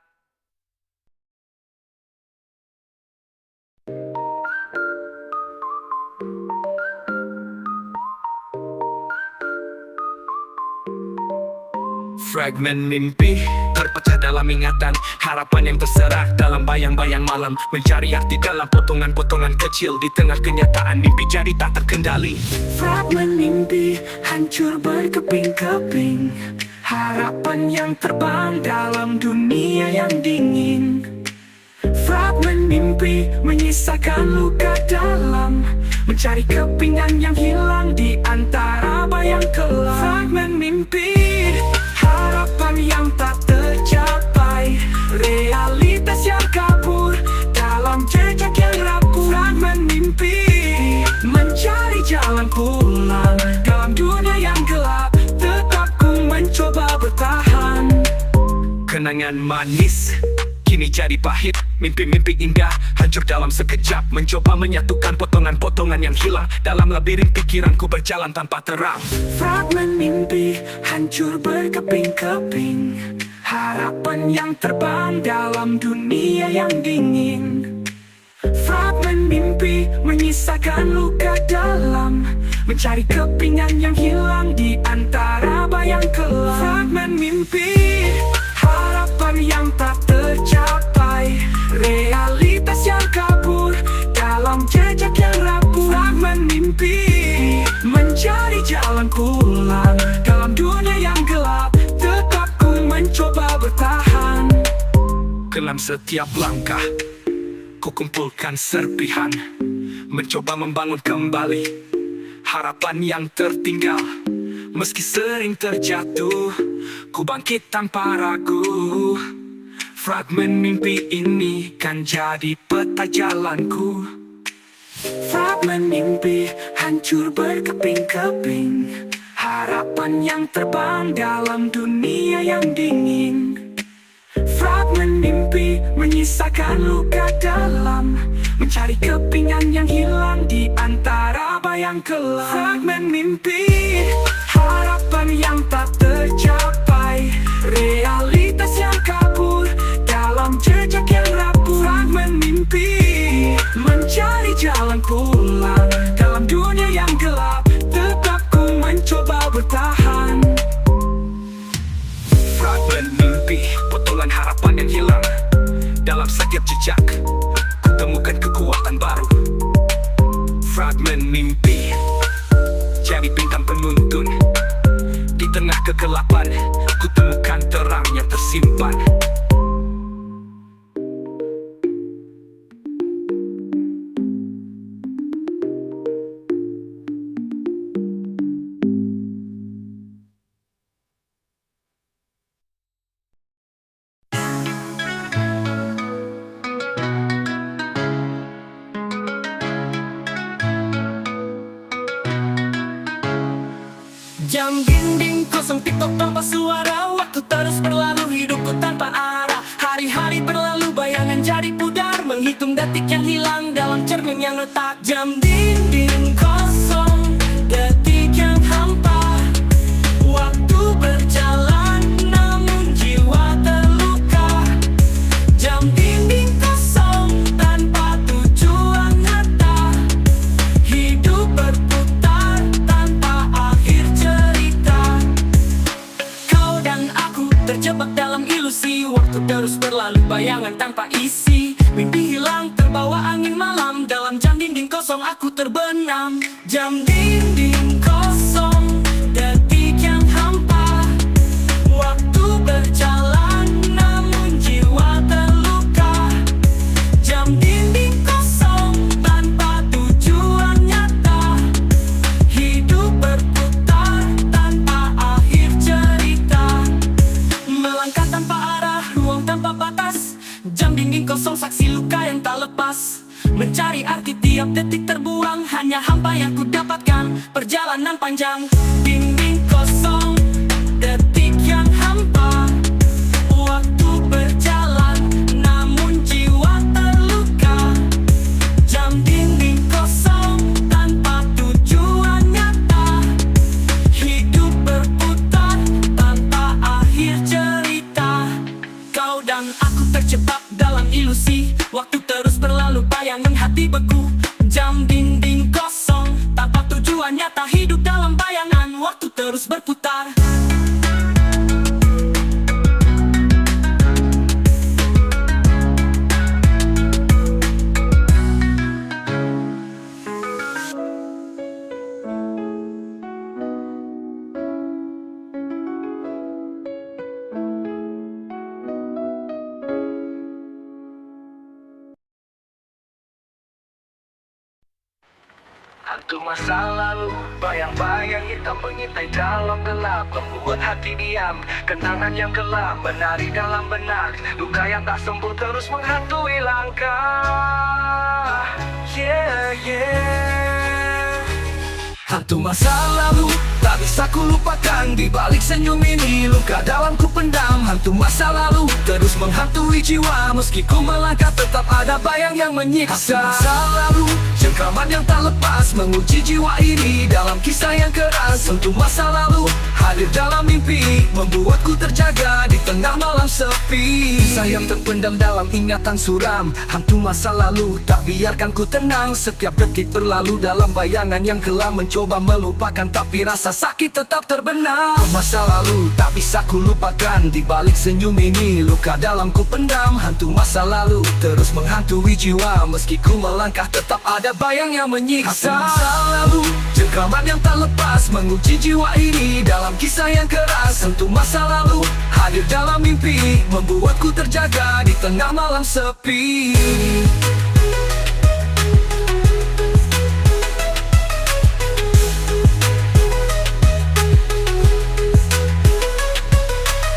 Fragmen mimpi terpecah dalam ingatan, harapan yang terserak dalam bayang-bayang malam, mencari arti dalam potongan-potongan kecil di tengah kenyataan. Mimpi jadi tak terkendali. Fragmen mimpi hancur berkeping-keping, harapan yang terbang dalam dunia yang dingin. Fragmen mimpi menyisakan luka dalam, mencari kepingan yang hilang di antara bayang kelam. Fragmen mimpi, harapan yang tak tercapai, realitas yang kabur dalam jejak yang rapuh. Fragmen mimpi mencari jalan pulang dalam dunia yang gelap, tetap ku mencoba bertahan. Kenangan manis kini jadi pahit, mimpi-mimpi indah hancur dalam sekejap, mencoba menyatukan potongan-potongan yang hilang dalam labirin pikiranku berjalan tanpa terang. Fragmen mimpi hancur berkeping-keping, harapan yang terbang dalam dunia yang dingin. Fragmen mimpi menyisakan luka dalam, mencari kepingan yang hilang di antara bayang kelam. Fragmen mimpi, harapan yang tak tercapai, realitas yang kabur dalam jejak yang rapuh. Fragmen mimpi mencari jalan pulang dalam dunia yang gelap, tetap ku mencoba bertahan. Dalam setiap langkah ku kumpulkan serpihan, mencoba membangun kembali harapan yang tertinggal. Meski sering terjatuh, ku bangkit tanpa ragu. Fragmen mimpi ini kan jadi peta jalanku. Fragmen mimpi hancur berkeping-keping, harapan yang terbang dalam dunia yang dingin. Fragmen mimpi menyisakan luka dalam, mencari mencari kepingan yang hilang di antara bayang gelap. Fragmen mimpi, harapan yang tak tercapai, realitas yang kabur dalam jejak yang rapuh. Fragmen mimpi, mencari jalan pulang dalam dunia yang gelap, tetap ku mencoba bertahan. Fragmen mimpi, potongan harapan yang hilang. Dalam setiap jejak, ku temukan kekuatan baru. Fragmen mimpi, jadi bintang penuntun. Di tengah kegelapan, ku temukan terang yang tersimpan. Jam dinding kosong, TikTok tanpa suara. Waktu terus berlalu, hidupku tanpa arah. Hari-hari berlalu, bayangan jadi pudar, menghitung detik yang hilang dalam cermin yang retak. Jam dinding kosong, detik yang hampa. Waktu berjalan, namun jiwa terluka. Jam dinding kosong, tanpa tujuan nyata. Hidup berputar tanpa akhir cerita. Kau dan aku terjebak dalam ilusi. Waktu terus berlalu, bayangan tanpa isi. Mimpi hilang terbawa angin malam. Dalam jam dinding kosong aku terbenam. Jam dinding kosong, detik yang hampa. Waktu berjalan, namun jiwa terluka. Jam dinding kosong, tanpa tujuan nyata. Hidup berputar tanpa akhir cerita. Melangkah tanpa arah, ruang tanpa batas. Jam dinding kosong, saksi luka yang tak lepas. Mencari arti tiap detik terbuang, hanya hampa yang ku dapatkan. Perjalanan panjang, dinding kosong, detik yang hampa. Waktu berjalan, namun jiwa terluka. Jam dinding kosong, tanpa tujuan nyata. Hidup berputar tanpa akhir cerita. Kau dan aku terjebak dalam ilusi. Waktu terus berlalu, bayangan hati beku. Jam dinding kosong, tanpa tujuan nyata. Hidup dalam bayangan, waktu terus berputar. Hantu masa lalu, bayang-bayang hitam pengintai dalam gelap, membuat hati diam. Kenangan yang gelap menari dalam benak, luka yang tak sembuh terus menghantui langkah. Yeah, yeah. Hantu masa lalu, tak bisa ku lupakan. Di balik senyum ini, luka dalam ku pendam. Hantu masa lalu, terus menghantui jiwa. Meski ku melangkah, tetap ada bayang yang menyiksa. Hantu masa lalu, cengkraman yang tak lepas, menguji jiwa ini dalam kisah yang keras. Hantu masa lalu, hadir dalam mimpi, membuatku terjaga di tengah malam sepi. Kisah yang terpendam dalam ingatan suram. Hantu masa lalu, tak biarkan ku tenang. Setiap detik berlalu dalam bayangan yang kelam. Mencoba melupakan, tapi rasa sakit tetap terbenam. Masa lalu, tak bisa ku lupakan. Di balik senyum ini, luka dalam ku pendam. Hantu masa lalu, terus menghantui jiwa. Meski ku melangkah, tetap ada bayang yang menyiksa. Masa lalu, cengkraman yang tak lepas, menguji jiwa ini dalam kisah yang keras. Hantu masa lalu, hadir dalam mimpi, membuatku terjaga di tengah malam sepi.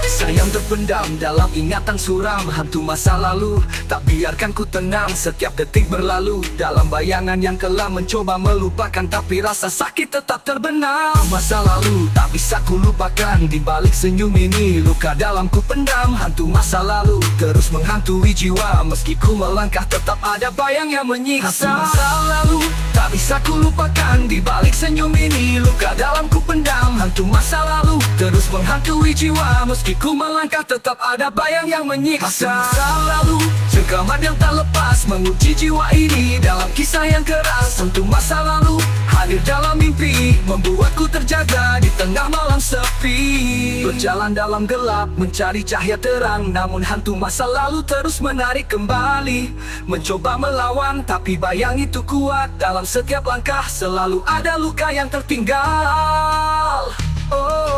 Kisah yang pendam dalam ingatan suram hantu masa lalu. Tak biarkan ku tenang setiap detik berlalu dalam bayangan yang kelam mencoba melupakan, tapi rasa sakit tetap terbenam. Masa lalu tak bisa ku lupakan, di balik senyum ini luka dalam ku pendam. Hantu masa lalu terus menghantui jiwa, meski ku melangkah tetap ada bayang yang menyiksa. Hantu masa lalu tak bisa ku lupakan, di balik senyum ini luka dalam ku pendam. Hantu masa lalu terus menghantui jiwa, meski ku melangkah tetap ada bayang yang menyiksa. Masa lalu cengkraman yang tak lepas menguji jiwa ini dalam kisah yang keras. Hantu masa lalu hadir dalam mimpi, membuatku terjaga di tengah malam sepi. Berjalan dalam gelap mencari cahaya terang, namun hantu masa lalu terus menarik kembali. Mencoba melawan tapi bayang itu kuat, dalam setiap langkah selalu ada luka yang tertinggal.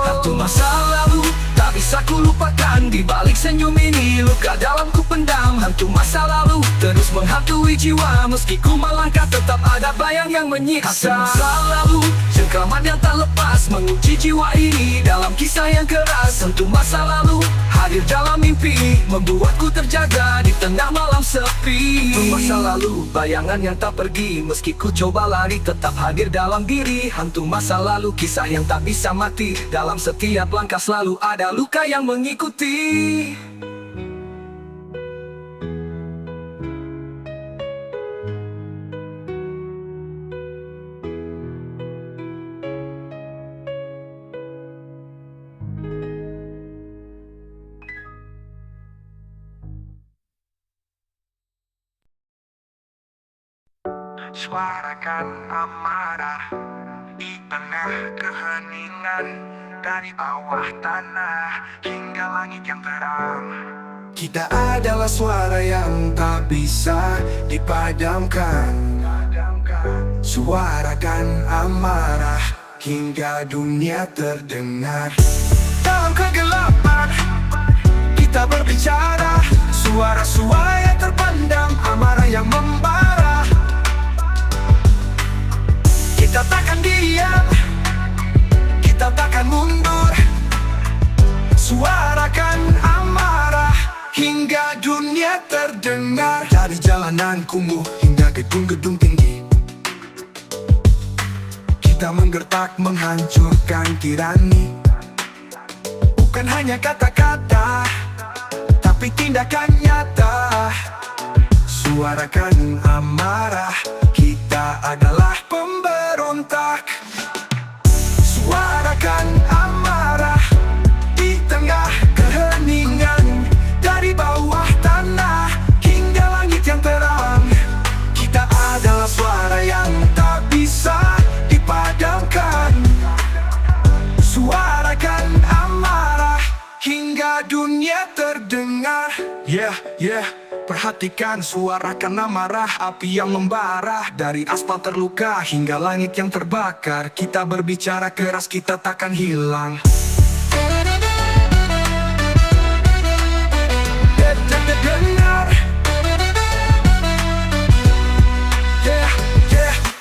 Hantu masa lalu tak bisa ku lupakan, di balik senyum ini luka dalam ku pendam. Hantu masa lalu terus menghantui jiwa, meski ku melangkah tetap ada bayang yang menyiksa. Hantu masa lalu cengkraman yang tak lepas menguji jiwa ini dalam kisah yang keras. Hantu masa lalu hadir dalam mimpi, membuatku terjaga di tengah malam sepi. Masa lalu bayangan yang tak pergi, meski ku coba lari tetap hadir dalam diri. Hantu masa lalu kisah yang tak bisa mati, dalam setiap langkah selalu ada luka yang mengikuti. Suarakan amarah di tengah keheningan, dari bawah tanah hingga langit yang terang. Kita adalah suara yang tak bisa dipadamkan. Suarakan amarah hingga dunia terdengar. Dalam kegelapan kita berbicara, suara-suara yang terpendam, amarah yang membara. Kita takkan diam, kita takkan mundur. Suarakan amarah hingga dunia terdengar. Dari jalanan kumuh hingga gedung-gedung tinggi, kita menggertak menghancurkan tirani. Bukan hanya kata-kata, tapi tindakan nyata. Suarakan amarah, kita adalah pemberontak. Suarakan amarah di tengah keheningan, dari bawah tanah hingga langit yang terang. Kita adalah suara yang tak bisa dipadamkan. Suarakan amarah hingga dunia terdengar. Yeah. Perhatikan, suarakan amarah, api yang membara. Dari aspal terluka hingga langit yang terbakar, kita berbicara keras, kita takkan hilang. Dengar.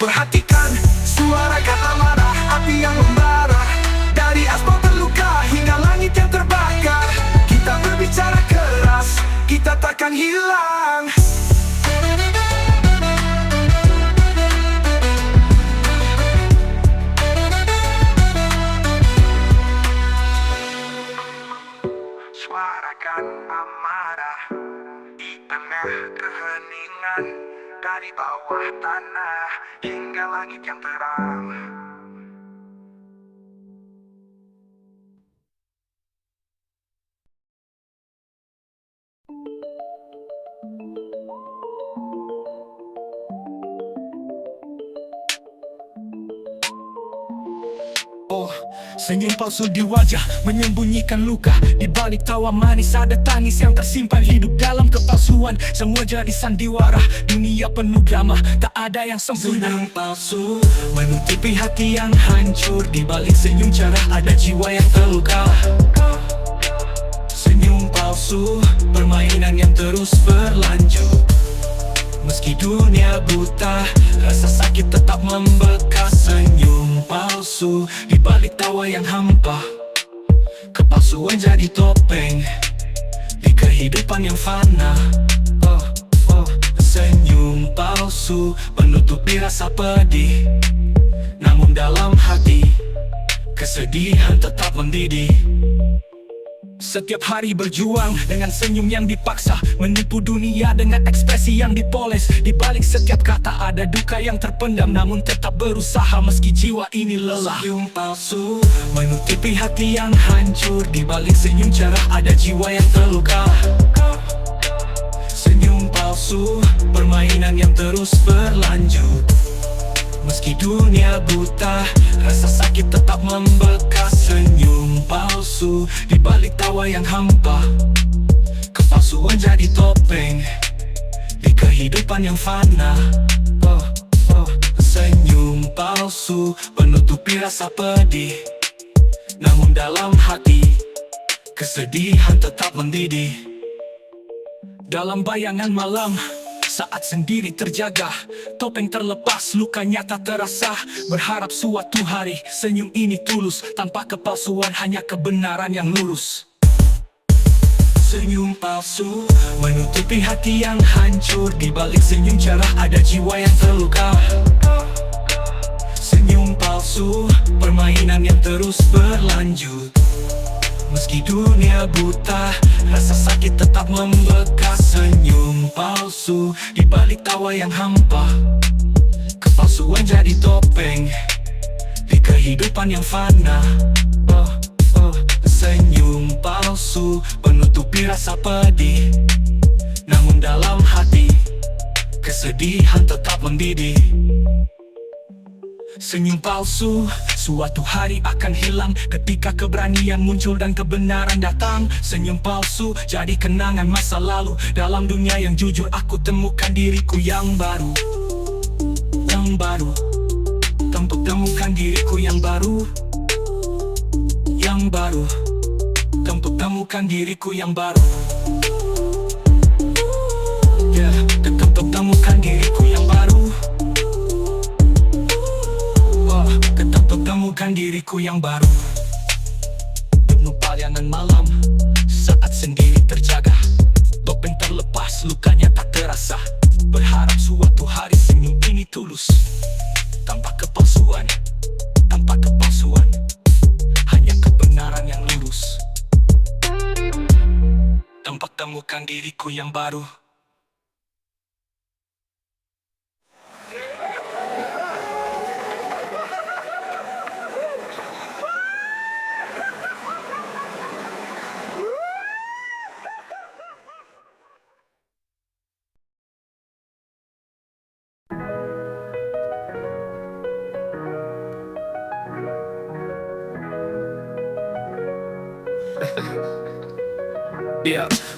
Perhatikan, suarakan amarah, api yang membara. Dari aspal terluka hingga langit yang terbakar, kita berbicara keras, kita takkan hilang. Suarakan amarah di tengah keheningan, dari bawah tanah hingga langit yang terang. Senyum palsu di wajah menyembunyikan luka, di balik tawa manis ada tangis yang tersimpan. Hidup dalam kepalsuan, semua jadi sandiwara. Dunia penuh drama, tak ada yang sempurna. Senyum palsu menutupi hati yang hancur, di balik senyum cerah ada jiwa yang terluka. Senyum palsu, permainan yang terus berlanjut. Meski dunia buta, rasa sakit tetap membekas. Senyum palsu di balik tawa yang hampa, kepalsuan jadi topeng. kehidupan yang fana. Senyum palsu menutupi rasa pedih, namun dalam hati kesedihan tetap mendidih. Setiap hari berjuang dengan senyum yang dipaksa, menipu dunia dengan ekspresi yang dipoles. Di balik setiap kata ada duka yang terpendam, namun tetap berusaha meski jiwa ini lelah. Senyum palsu menutupi hati yang hancur, di balik senyum cerah ada jiwa yang terluka. Senyum palsu, permainan yang terus berlanjut. Meski dunia buta, rasa sakit tetap membekas. Senyum palsu, di balik tawa yang hampa, kepalsuan jadi topeng di kehidupan yang fana. Senyum palsu menutupi rasa pedih, namun dalam hati kesedihan tetap mendidih. Dalam bayangan malam, saat sendiri terjaga, topeng terlepas, luka nyata terasa. Berharap suatu hari senyum ini tulus, tanpa kepalsuan, hanya kebenaran yang lurus. Senyum palsu menutupi hati yang hancur, di balik senyum cerah ada jiwa yang terluka. Senyum palsu, permainan yang terus berlanjut. Meski dunia buta, rasa sakit tetap membekas. Senyum palsu, di balik tawa yang hampa, kepalsuan jadi topeng di kehidupan yang fana. Senyum palsu menutupi rasa pedih, namun dalam hati kesedihan tetap mendidih. Senyum palsu suatu hari akan hilang, ketika keberanian muncul dan kebenaran datang. Senyum palsu jadi kenangan masa lalu, dalam dunia yang jujur aku temukan diriku yang baru. Yang baru, tempat temukan diriku yang baru. Yang baru, tempat temukan diriku yang baru. Tempat temukan diriku yang baru. Tetap temukan diriku yang baru. Penuh bayangan malam, saat sendiri terjaga, topeng terlepas, lukanya tak terasa. Berharap suatu hari senyum ini tulus, tanpa kepalsuan, tanpa kepalsuan, hanya kebenaran yang lurus. Tempat temukan diriku yang baru.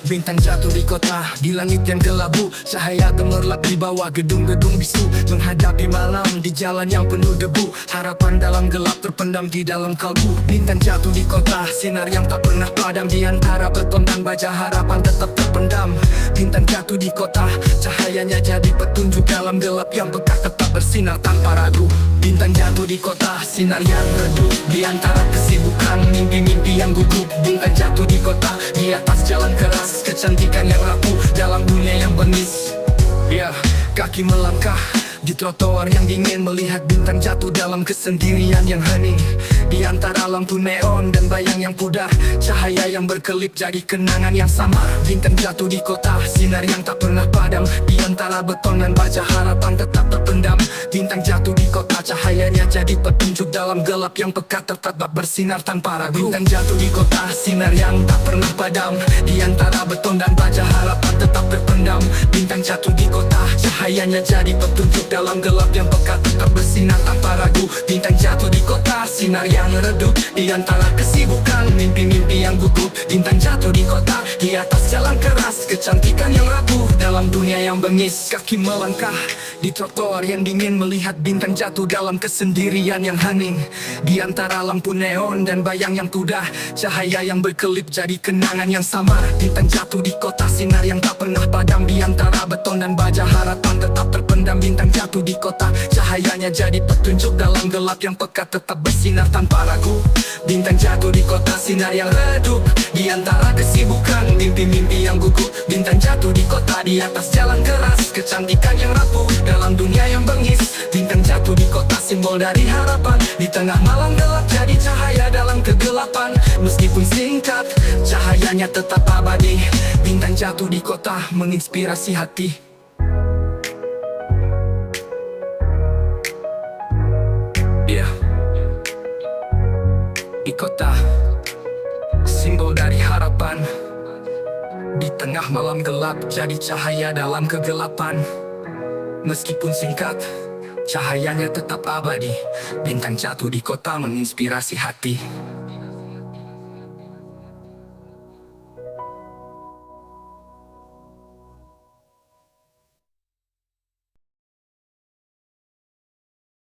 Bintang jatuh di kota, di langit yang kelabu. Cahaya gemerlap di bawah gedung-gedung bisu, menghadapi malam di jalan yang penuh debu. Harapan dalam gelap terpendam di dalam kalbu. Bintang jatuh di kota, sinar yang tak pernah padam. Di antara beton dan baja harapan tetap terpendam. Bintang jatuh di kota, cahayanya jadi petunjuk dalam gelap yang pekat tetap bersinar tanpa ragu. Bintang jatuh di kota, sinar yang redup di antara kesibukan, mimpi-mimpi yang gugup. Bintang jatuh di kota, di atas jalan keras, kecantikan yang rapuh dalam dunia yang bengis. Kaki melangkah di trotoar yang dingin, melihat bintang jatuh dalam kesendirian yang hening. Di antara lampu neon dan bayang yang pudar, cahaya yang berkelip jadi kenangan yang sama. Bintang jatuh di kota, sinar yang tak pernah padam. Di antara beton dan baja harapan tetap terpendam. Bintang jatuh di kota, cahayanya jadi petunjuk dalam gelap yang pekat tetap bersinar tanpa ragu. Bintang jatuh di kota, sinar yang tak pernah padam. Di antara beton dan baja harapan tetap terpendam. Bintang jatuh di kota, cahayanya jadi petunjuk dalam gelap yang pekat tetap bersinar tanpa ragu. Bintang jatuh di kota, sinar yang redup di antara kesibukan, mimpi-mimpi yang gugup. Bintang jatuh di kota, di atas jalan keras, kecantikan yang rapuh dalam dunia yang bengis. Kaki melangkah di trotoar yang dingin, melihat bintang jatuh dalam kesendirian yang hening. Di antara lampu neon dan bayang yang pudar, cahaya yang berkelip jadi kenangan yang sama. Bintang jatuh di kota, sinar yang tak pernah padam. Di antara beton dan baja harapan tetap terpendam. Bintang jatuh jatuh di kota. Cahayanya jadi petunjuk dalam gelap yang pekat, tetap bersinar tanpa ragu. Bintang jatuh di kota, sinar yang redup di antara kesibukan, mimpi-mimpi yang gugup. Bintang jatuh di kota, di atas jalan keras, kecantikan yang rapuh dalam dunia yang bengis. Bintang jatuh di kota, simbol dari harapan. Di tengah malam gelap jadi cahaya dalam kegelapan. Meskipun singkat, cahayanya tetap abadi. Bintang jatuh di kota menginspirasi hati. Di kota, simbol dari harapan. Di tengah malam gelap jadi cahaya dalam kegelapan. Meskipun singkat, cahayanya tetap abadi. Bintang jatuh di kota menginspirasi hati.